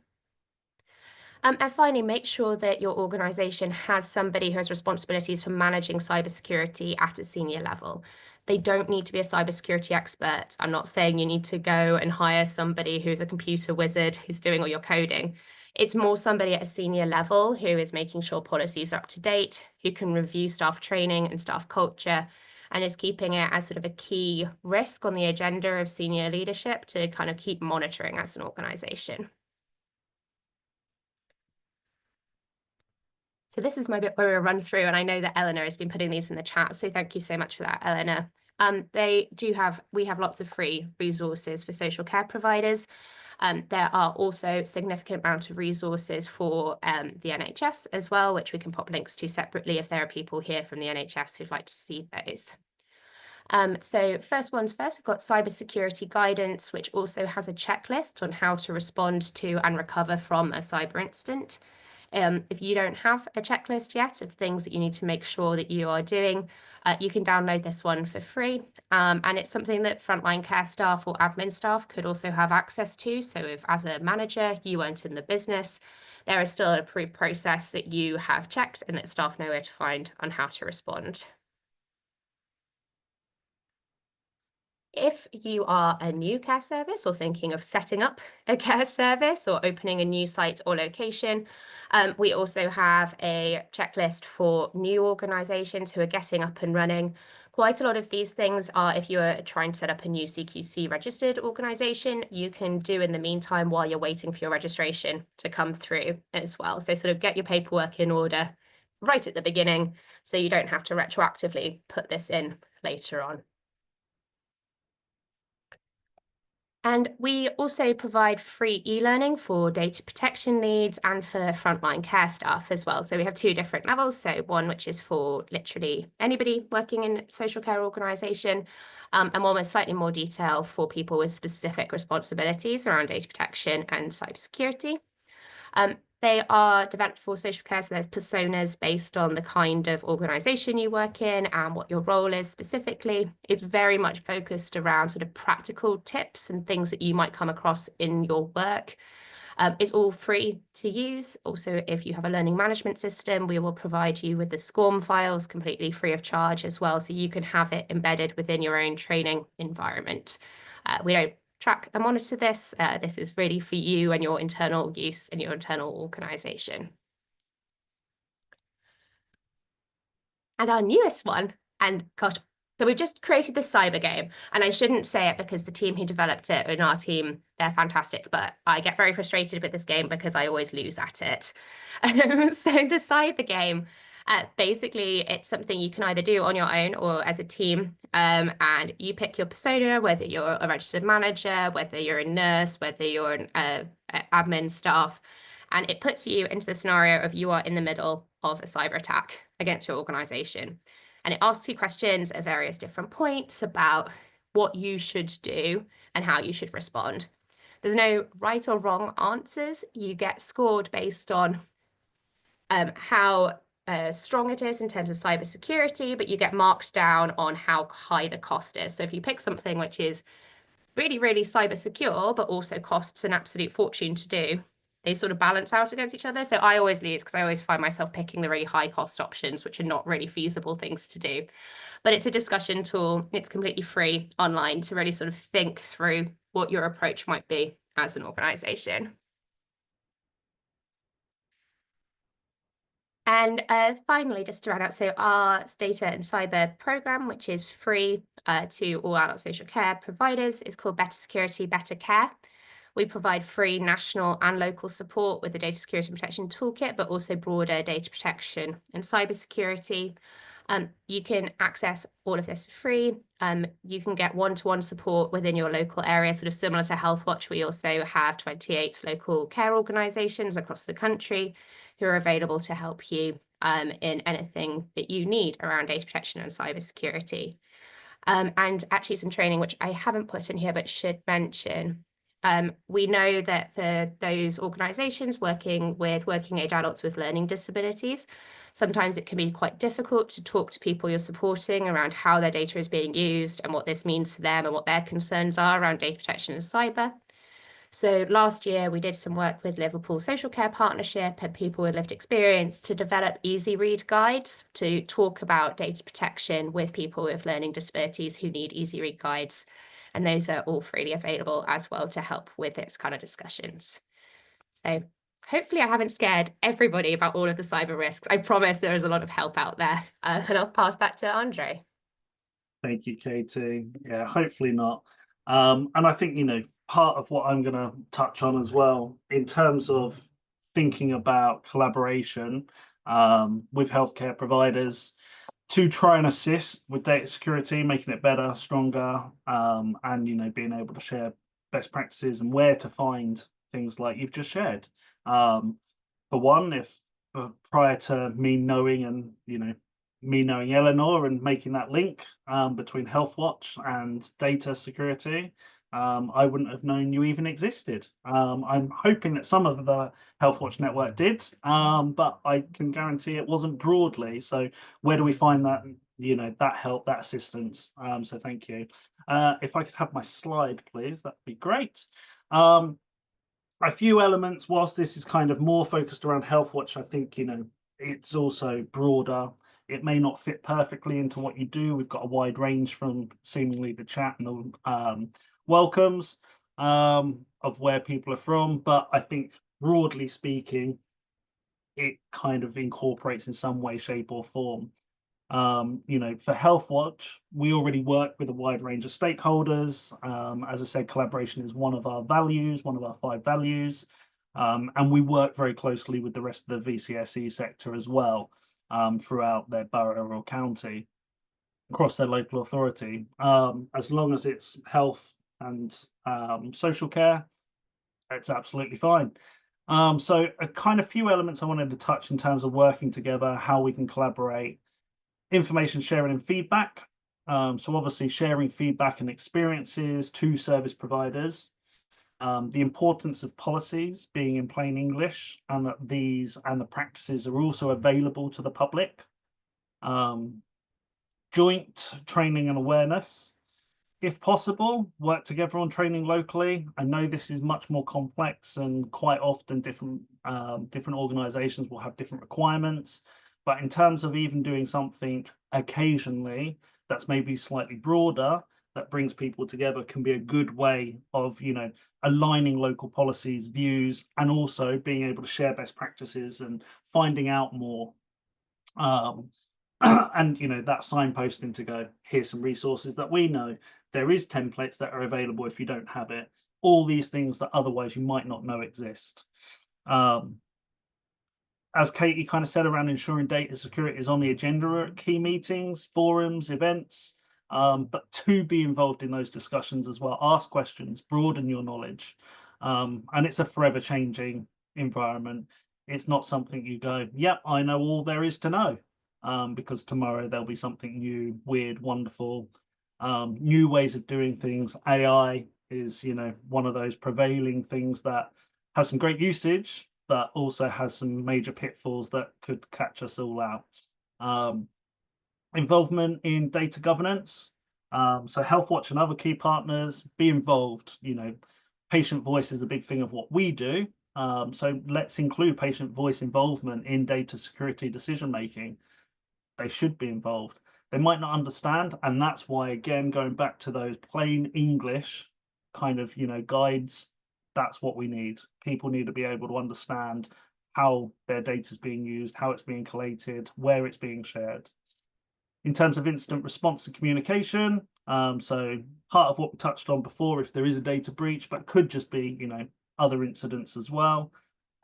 And finally, make sure that your organization has somebody who has responsibilities for managing cybersecurity at a senior level. They don't need to be a cybersecurity expert. I'm not saying you need to go and hire somebody who's a computer wizard who's doing all your coding. It's more somebody at a senior level who is making sure policies are up to date, who can review staff training and staff culture, and is keeping it as sort of a key risk on the agenda of senior leadership to kind of keep monitoring as an organization. So this is my bit where we run through, and I know that Eleanor has been putting these in the chat, so thank you so much for that, Eleanor. We have lots of free resources for social care providers. There are also significant amount of resources for the NHS as well, which we can pop links to separately if there are people here from the NHS who'd like to see those. So first one's first, we've got cybersecurity guidance, which also has a checklist on how to respond to and recover from a cyber incident. If you don't have a checklist yet of things that you need to make sure that you are doing, you can download this one for free. And it's something that frontline care staff or admin staff could also have access to. So if as a manager, you weren't in the business, there is still an approved process that you have checked and that staff know where to find on how to respond. If you are a new care service or thinking of setting up a care service or opening a new site or location, we also have a checklist for new organisations who are getting up and running. Quite a lot of these things are if you are trying to set up a new CQC registered organisation, you can do in the meantime while you're waiting for your registration to come through as well. So sort of get your paperwork in order right at the beginning so you don't have to retroactively put this in later on. And we also provide free e-learning for data protection leads and for frontline care staff as well. So we have two different levels. So one which is for literally anybody working in a social care organisation, and one with slightly more detail for people with specific responsibilities around data protection and cybersecurity. They are developed for social care, so there's personas based on the kind of organisation you work in and what your role is specifically. It's very much focused around sort of practical tips and things that you might come across in your work. It's all free to use. Also, if you have a learning management system, we will provide you with the SCORM files completely free of charge as well, so you can have it embedded within your own training environment. We don't track and monitor this. This is really for you and your internal use and your internal organisation. And our newest one, and gosh, so we've just created this cyber game, and I shouldn't say it because the team who developed it in our team, they're fantastic, but I get very frustrated with this game because I always lose at it. So the cyber game, basically, it's something you can either do on your own or as a team, and you pick your persona, whether you're a registered manager, whether you're a nurse, whether you're an admin staff, and it puts you into the scenario of you are in the middle of a cyber attack against your organisation. And it asks you questions at various different points about what you should do and how you should respond. There's no right or wrong answers. You get scored based on how strong it is in terms of cybersecurity, but you get marked down on how high the cost is. So if you pick something which is really, really cyber secure, but also costs an absolute fortune to do, they sort of balance out against each other. So I always lose because I always find myself picking the really high cost options, which are not really feasible things to do. But it's a discussion tool. It's completely free online to really sort of think through what your approach might be as an organisation. And finally, just to round out, so our data and cyber program, which is free to all adult social care providers, is called Better Security, Better Care. We provide free national and local support with the Data Security and Protection Toolkit, but also broader data protection and cybersecurity. You can access all of this for free. You can get one-to-one support within your local area, sort of similar to Healthwatch. We also have 28 local care organisations across the country who are available to help you in anything that you need around data protection and cybersecurity. And actually some training, which I haven't put in here, but should mention. We know that for those organisations working with working age adults with learning disabilities, sometimes it can be quite difficult to talk to people you're supporting around how their data is being used and what this means to them and what their concerns are around data protection and cyber. So last year we did some work with Liverpool Social Care Partnership and people with lived experience to develop easy read guides to talk about data protection with people with learning disabilities who need easy read guides. And those are all freely available as well to help with this kind of discussions. So hopefully I haven't scared everybody about all of the cyber risks. I promise there is a lot of help out there. And I'll pass back to Andre. Thank you, Katie. Yeah, hopefully not. And I think, you know, part of what I'm going to touch on as well in terms of thinking about collaboration with healthcare providers to try and assist with data security, making it better, stronger, and, you know, being able to share best practices and where to find things like you've just shared. For one, if prior to me knowing and me knowing Eleanor and making that link between Healthwatch and data security, I wouldn't have known you even existed. I'm hoping that some of the Healthwatch network did, but I can guarantee it wasn't broadly. So where do we find that, that help, that assistance? So thank you. If I could have my slide, please, that'd be great. A few elements, whilst this is kind of more focused around Healthwatch, I think, it's also broader. It may not fit perfectly into what you do. We've got a wide range from seemingly the chat and the welcomes of where people are from. But I think broadly speaking, it kind of incorporates in some way, shape or form. For Healthwatch, we already work with a wide range of stakeholders. As I said, collaboration is one of our values, one of our 5 values. And we work very closely with the rest of the VCSE sector as well, throughout their borough or county, across their local authority. As long as it's health and social care, it's absolutely fine. So a kind of few elements I wanted to touch in terms of working together, how we can collaborate. Information sharing and feedback. So obviously sharing feedback and experiences to service providers. The importance of policies being in plain English, and that these and the practices are also available to the public. Joint training and awareness. If possible, work together on training locally. I know this is much more complex, and quite often different organizations will have different requirements. But in terms of even doing something occasionally that's maybe slightly broader, that brings people together, can be a good way of, aligning local policies, views, and also being able to share best practices and finding out more. And that signposting to go, here's some resources that we know. There is templates that are available if you don't have it. All these things that otherwise you might not know exist. As Katie kind of said, around ensuring data security is on the agenda at key meetings, forums, events, but to be involved in those discussions as well. Ask questions, broaden your knowledge. And it's a forever changing environment. It's not something you go, yep, I know all there is to know, because tomorrow there'll be something new, weird, wonderful, new ways of doing things. AI is, one of those prevailing things that has some great usage, but also has some major pitfalls that could catch us all out. Involvement in data governance. So Healthwatch and other key partners, be involved. Patient voice is a big thing of what we do. So let's include patient voice involvement in data security decision making. They should be involved. They might not understand, and that's why, again, going back to those plain English kind of guides, that's what we need. People need to be able to understand how their data is being used, how it's being collated, where it's being shared. In terms of incident response and communication, so part of what we touched on before, if there is a data breach, but could just be other incidents as well.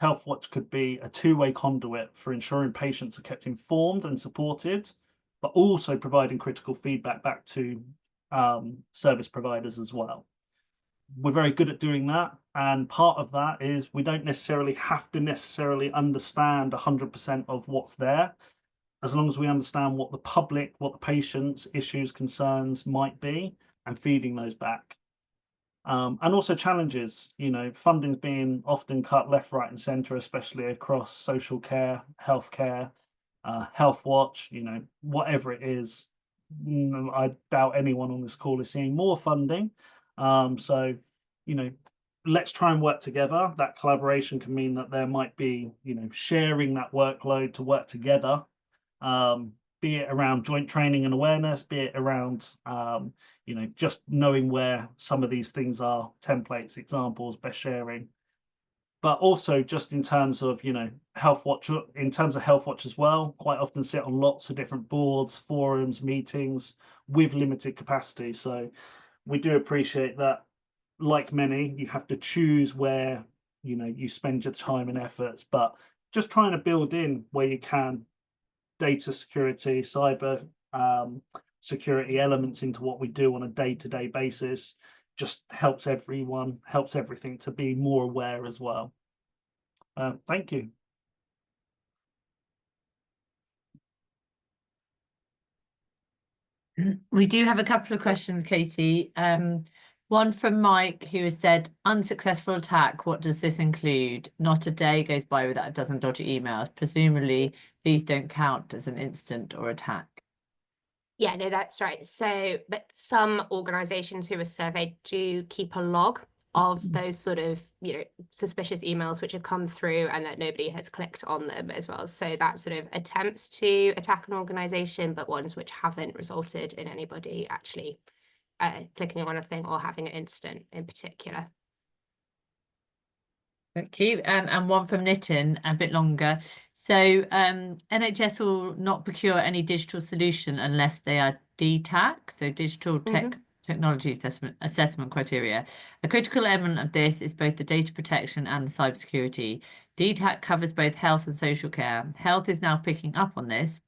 Healthwatch could be a two-way conduit for ensuring patients are kept informed and supported, but also providing critical feedback back to service providers as well. We're very good at doing that, and part of that is we don't necessarily have to understand 100% of what's there, as long as we understand what the public, what the patient's issues, concerns might be, and feeding those back. And also challenges, funding's being often cut left, right and centre, especially across social care, healthcare, Healthwatch, whatever it is. I doubt anyone on this call is seeing more funding. So, let's try and work together. That collaboration can mean that there might be, sharing that workload to work together, be it around joint training and awareness, be it around, just knowing where some of these things are, templates, examples, best sharing. But also just in terms of, Healthwatch, in terms of Healthwatch as well, quite often sit on lots of different boards, forums, meetings with limited capacity. So we do appreciate that, like many, you have to choose where, you spend your time and efforts, but just trying to build in where you can data security, cyber security elements into what we do on a day-to-day basis. just helps everything to be more aware as well. Thank you. We do have a couple of questions, Katie. One from Mike, who has said, unsuccessful attack, what does this include? Not a day goes by without a dozen dodgy emails. Presumably, these don't count as an incident or attack. Yeah, no, that's right. So, but some organizations who are surveyed do keep a log of those sort of, suspicious emails which have come through and that nobody has clicked on them as well. So that sort of attempts to attack an organization, but ones which haven't resulted in anybody actually clicking on a thing or having an incident in particular. Thank you. And one from Nitin, a bit longer. So NHS will not procure any digital solution unless they are DTAC, so digital technology assessment criteria. A critical element of this is both the data protection and the cybersecurity. DTAC covers both health and social care. Health is now picking up on this.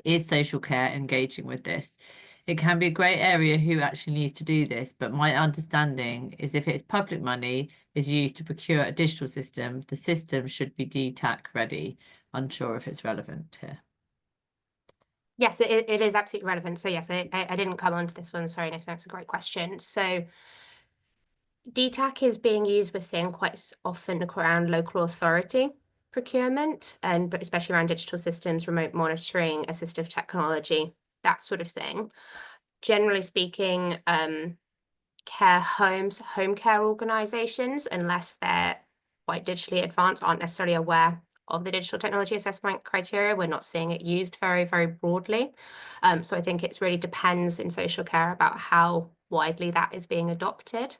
Is social care engaging with this? It can be a grey area who actually needs to do this, but my understanding is if it's public money is used to procure a digital system, the system should be DTAC ready. Unsure if it's relevant here. Yes, it is absolutely relevant. So yes, I didn't come onto this one. Sorry, Nathan, that's a great question. So DTAC is being used, we're seeing quite often around local authority procurement, and especially around digital systems, remote monitoring, assistive technology, that sort of thing. Generally speaking, care homes, home care organizations, unless they're quite digitally advanced, aren't necessarily aware of the digital technology assessment criteria. We're not seeing it used very, very broadly. So I think it really depends in social care about how widely that is being adopted.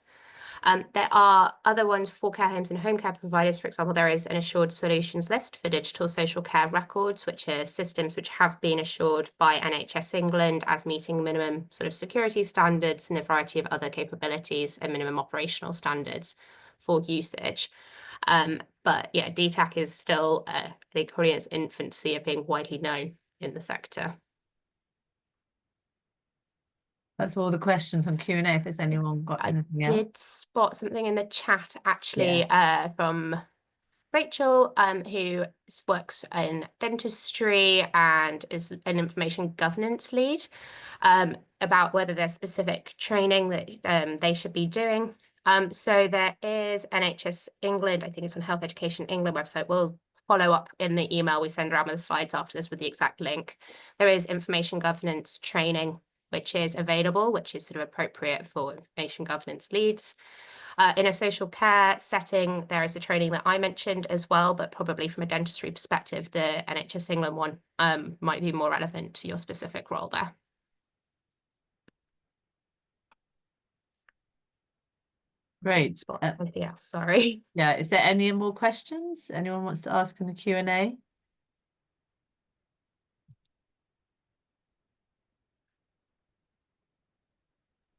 There are other ones for care homes and home care providers. For example, there is an assured solutions list for digital social care records, which are systems which have been assured by NHS England as meeting minimum sort of security standards and a variety of other capabilities and minimum operational standards for usage. But yeah, DTAC is still, I think, probably in its infancy of being widely known in the sector. That's all the questions on Q&A. If there's anyone got anything else. I did spot something in the chat actually from Rachel, who works in dentistry and is an information governance lead, about whether there's specific training that they should be doing. So there is NHS England, I think it's on Health Education England website. We'll follow up in the email we send around with the slides after this with the exact link. There is information governance training which is available, which is sort of appropriate for information governance leads. In a social care setting, there is a training that I mentioned as well, but probably from a dentistry perspective, the NHS England one might be more relevant to your specific role there. Great. Anything else? Sorry. Yeah, is there any more questions anyone wants to ask in the Q&A?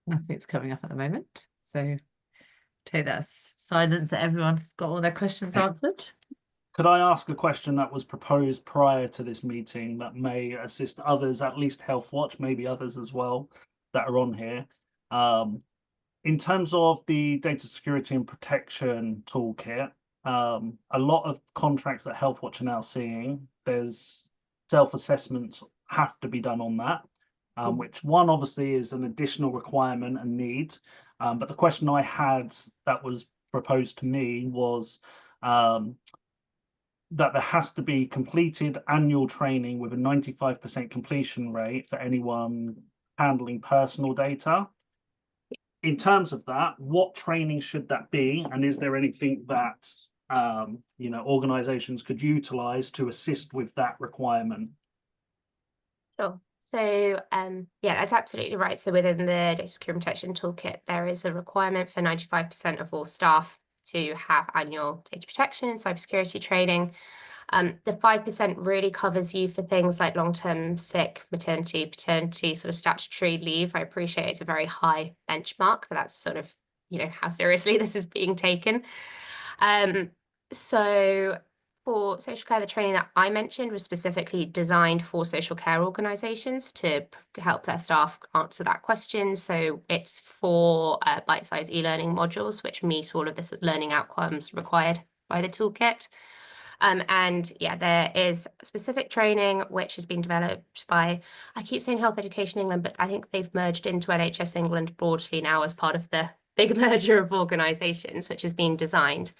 Nothing's coming up at the moment, so take that as silence that everyone's got all their questions answered. Could I ask a question that was proposed prior to this meeting that may assist others, at least Healthwatch, maybe others as well, that are on here? In terms of the data security and protection toolkit, a lot of contracts that Healthwatch are now seeing, there's self-assessments have to be done on that. Which one obviously is an additional requirement and need. But the question I had that was proposed to me was that there has to be completed annual training with a 95% completion rate for anyone handling personal data. In terms of that, what training should that be? And is there anything that organizations could utilize to assist with that requirement? Sure. So yeah, that's absolutely right. So within the data security protection toolkit, there is a requirement for 95% of all staff to have annual data protection and cybersecurity training. The 5% really covers you for things like long-term sick, maternity, paternity, sort of statutory leave. I appreciate it's a very high benchmark, but that's sort of, how seriously this is being taken. So For social care, the training that I mentioned was specifically designed for social care organisations to help their staff answer that question. So it's for bite-sized e-learning modules, which meet all of the learning outcomes required by the toolkit. And yeah, there is specific training which has been developed by, I keep saying Health Education England, but I think they've merged into NHS England broadly now as part of the big merger of organisations, which is being designed.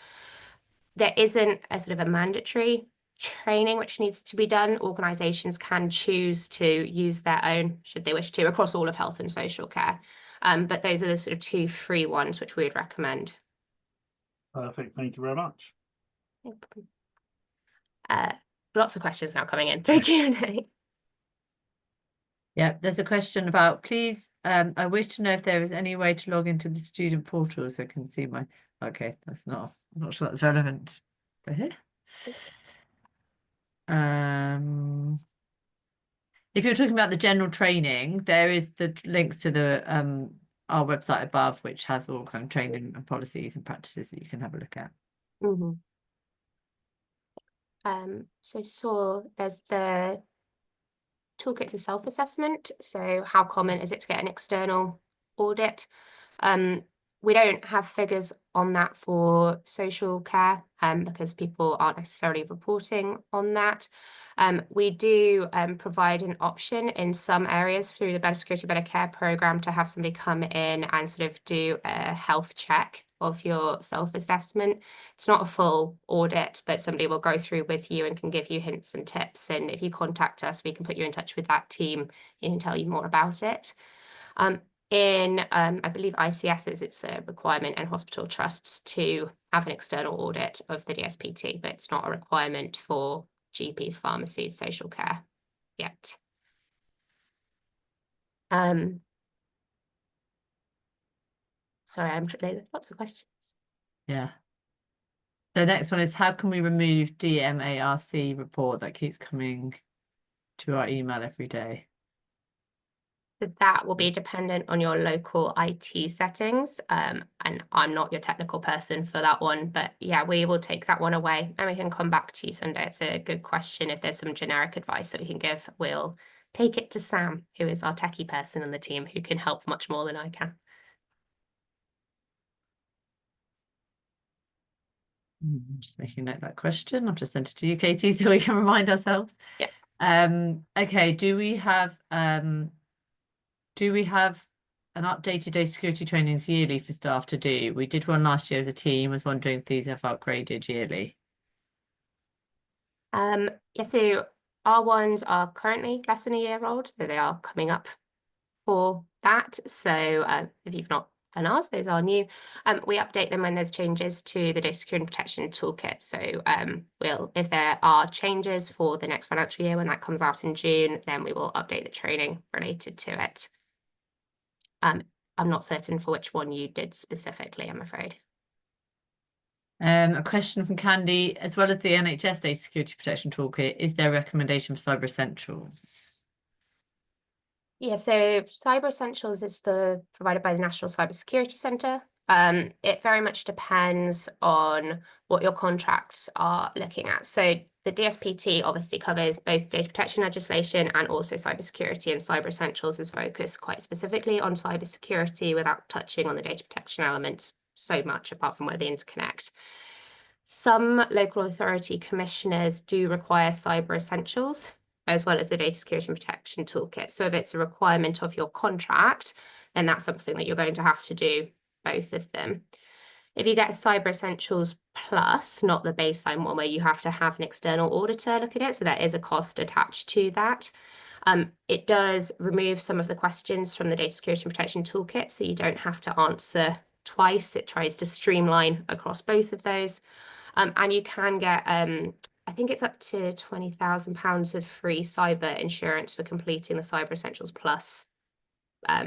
There isn't a sort of a mandatory training which needs to be done. Organisations can choose to use their own, should they wish to, across all of health and social care. But those are the sort of 2 free ones which we would recommend. Perfect. Thank you very much. Lots of questions now coming in through Q&A. Yeah, there's a question about, please, I wish to know if there is any way to log into the student portal so I can see my, okay, that's not, I'm not sure that's relevant for here. If you're talking about the general training, there is the links to the our website above, which has all kind of training and policies and practices that you can have a look at. Mm-hmm. So there's the toolkit's a self-assessment. So how common is it to get an external audit? We don't have figures on that for social care because people aren't necessarily reporting on that. We do provide an option in some areas through the Better Security, Better Care programme to have somebody come in and sort of do a health check of your self-assessment. It's not a full audit, but somebody will go through with you and can give you hints and tips. And if you contact us, we can put you in touch with that team and tell you more about it. I believe ICSs, it's a requirement in hospital trusts to have an external audit of the DSPT, but it's not a requirement for GPs, pharmacies, social care yet. Sorry, I'm lots of questions. Yeah. The next one is, how can we remove DMARC report that keeps coming to our email every day? That will be dependent on your local IT settings. And I'm not your technical person for that one, but yeah, we will take that one away and we can come back to you Sunday. It's a good question. If there's some generic advice that we can give, we'll take it to Sam, who is our techie person on the team, who can help much more than I can. Just making note of that question. I've just sent it to you, Katie, so we can remind ourselves. Yeah. Okay, do we have an updated data security trainings yearly for staff to do? We did one last year as a team. I was wondering if these have upgraded yearly. Yeah, so our ones are currently less than a year old, so they are coming up for that. So if you've not done ours, those are new. We update them when there's changes to the data security and protection toolkit. So if there are changes for the next financial year when that comes out in June, then we will update the training related to it. I'm not certain for which one you did specifically, I'm afraid. A question from Candy, as well as the NHS Data Security Protection Toolkit, is there a recommendation for Cyber Essentials? Yeah, so Cyber Essentials is provided by the National Cybersecurity Centre. It very much depends on what your contracts are looking at. So the DSPT obviously covers both data protection legislation and also cybersecurity, and Cyber Essentials is focused quite specifically on cybersecurity without touching on the data protection elements so much, apart from where they interconnect. Some local authority commissioners do require Cyber Essentials, as well as the Data Security and Protection Toolkit. So if it's a requirement of your contract, then that's something that you're going to have to do, both of them. If you get a Cyber Essentials Plus, not the baseline one where you have to have an external auditor look at it, so there is a cost attached to that. It does remove some of the questions from the Data Security and Protection Toolkit, so you don't have to answer twice. It tries to streamline across both of those. And you can get, I think it's up to £20,000 of free cyber insurance for completing the Cyber Essentials Plus.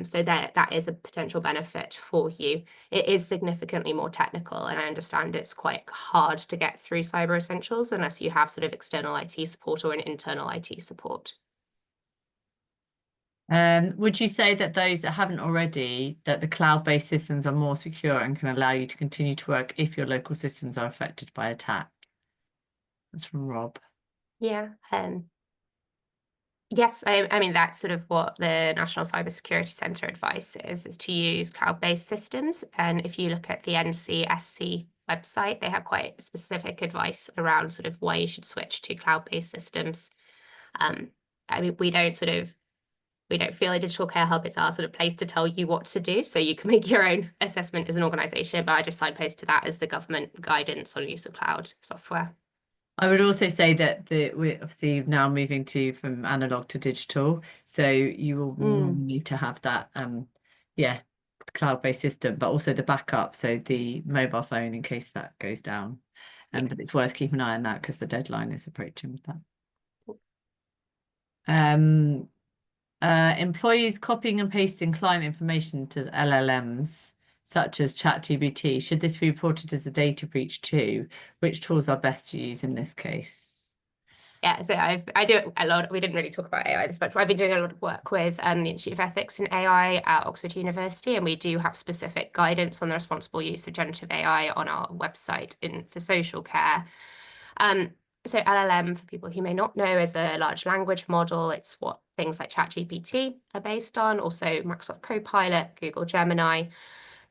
So that is a potential benefit for you. It is significantly more technical, and I understand it's quite hard to get through Cyber Essentials unless you have sort of external IT support or an internal IT support. Would you say that those that haven't already, that the cloud-based systems are more secure and can allow you to continue to work if your local systems are affected by attack? That's from Rob. Yeah. Yes, I mean, that's sort of what the National Cybersecurity Centre advice is to use cloud-based systems. And if you look at the NCSC website, they have quite specific advice around sort of why you should switch to cloud-based systems. I mean, we don't feel a digital care hub. It's our sort of place to tell you what to do, so you can make your own assessment as an organisation. But I just signpost to that as the government guidance on use of cloud software. I would also say that we're obviously now moving from analog to digital, so you will need to have that cloud-based system, but also the backup, so the mobile phone in case that goes down. But it's worth keeping an eye on that because the deadline is approaching with that. Employees copying and pasting client information to LLMs such as ChatGPT. Should this be reported as a data breach too? Which tools are best to use in this case? Yeah, so I do a lot. We didn't really talk about AI this much, but I've been doing a lot of work with the Institute of Ethics in AI at Oxford University, and we do have specific guidance on the responsible use of generative AI on our website for social care. So LLM, for people who may not know, is a large language model. It's what things like ChatGPT are based on, also Microsoft Copilot, Google Gemini.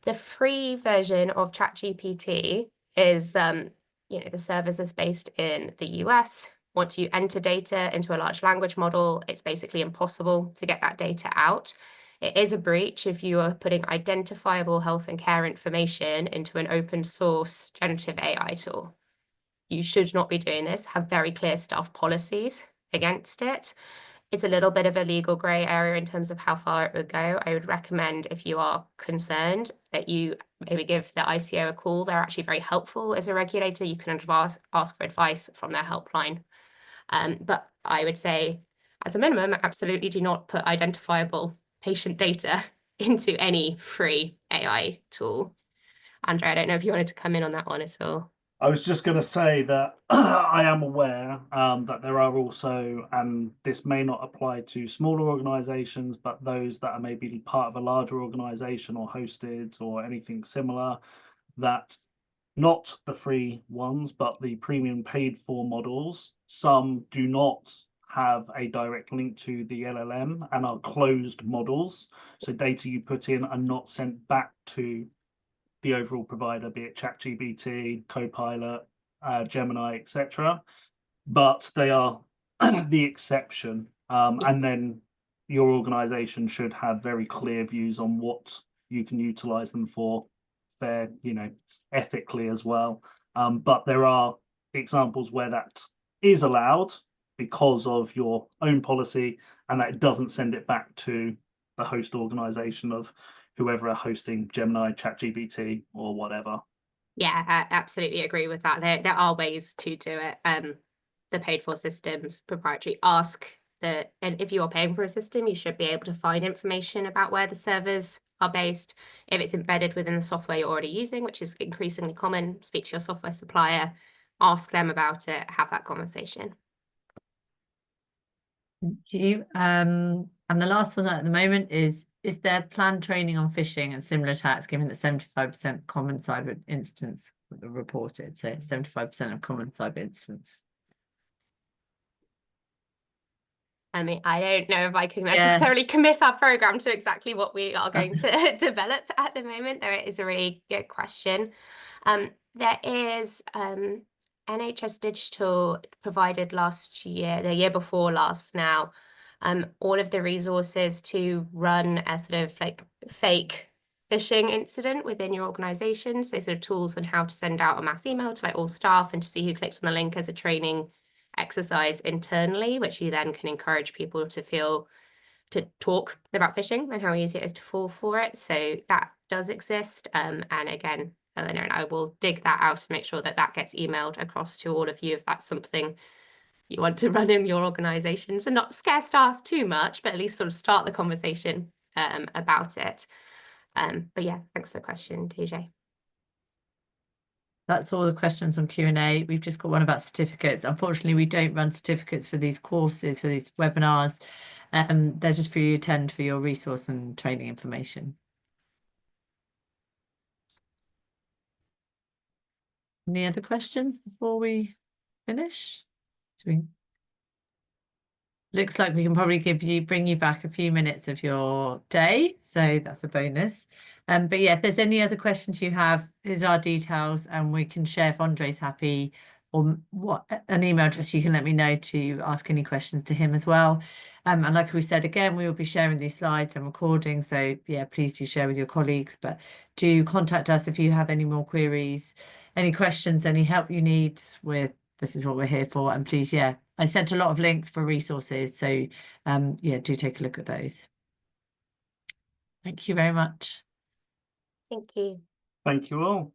The free version of ChatGPT is, the service is based in the US. Once you enter data into a large language model, it's basically impossible to get that data out. It is a breach if you are putting identifiable health and care information into an open source generative AI tool. You should not be doing this. Have very clear staff policies against it. It's a little bit of a legal grey area in terms of how far it would go. I would recommend, if you are concerned, that you maybe give the ICO a call. They're actually very helpful as a regulator. You can ask for advice from their helpline. But I would say, as a minimum, absolutely do not put identifiable patient data into any free AI tool. Andrea, I don't know if you wanted to come in on that one at all. I was just going to say that I am aware that there are also, and this may not apply to smaller organizations, but those that are maybe part of a larger organization or hosted or anything similar, that not the free ones, but the premium paid for models, some do not have a direct link to the LLM and are closed models. So data you put in are not sent back to the overall provider, be it ChatGPT, Copilot, Gemini, etc. But they are the exception. And then your organization should have very clear views on what you can utilize them for, fair, ethically as well. But there are examples where that is allowed because of your own policy, and that it doesn't send it back to the host organization of whoever are hosting Gemini, ChatGPT, or whatever. Yeah, I absolutely agree with that. There are ways to do it. The paid for systems, proprietary, and if you are paying for a system, you should be able to find information about where the servers are based. If it's embedded within the software you're already using, which is increasingly common, speak to your software supplier, ask them about it, have that conversation. Thank you. And the last one at the moment is there planned training on phishing and similar attacks, given that 75% common cyber incidents were reported? So 75% of common cyber incidents. I mean, I don't know if I can necessarily commit our program to exactly what we are going to develop at the moment, though it is a really good question. There is NHS Digital provided the year before last now, all of the resources to run a sort of like fake phishing incident within your organization. So sort of tools on how to send out a mass email to like all staff and to see who clicked on the link as a training exercise internally, which you then can encourage people to talk about phishing and how easy it is to fall for it. So that does exist. And again, Eleanor and I will dig that out to make sure that that gets emailed across to all of you if that's something you want to run in your organizations, and not scare staff too much, but at least sort of start the conversation about it. But yeah, thanks for the question, TJ. That's all the questions on Q&A. We've just got one about certificates. Unfortunately, we don't run certificates for these courses, for these webinars. They're just for you to attend for your resource and training information. Any other questions before we finish? So looks like we can probably bring you back a few minutes of your day, so that's a bonus. But yeah, if there's any other questions you have, here's our details, and we can share if Andre's happy, or what an email address you can let me know to ask any questions to him as well. And like we said again, we will be sharing these slides and recording, so yeah, please do share with your colleagues, but do contact us if you have any more queries, any questions, any help you need with. This is what we're here for, and please, yeah, I sent a lot of links for resources, so yeah, do take a look at those. Thank you very much. Thank you. Thank you all.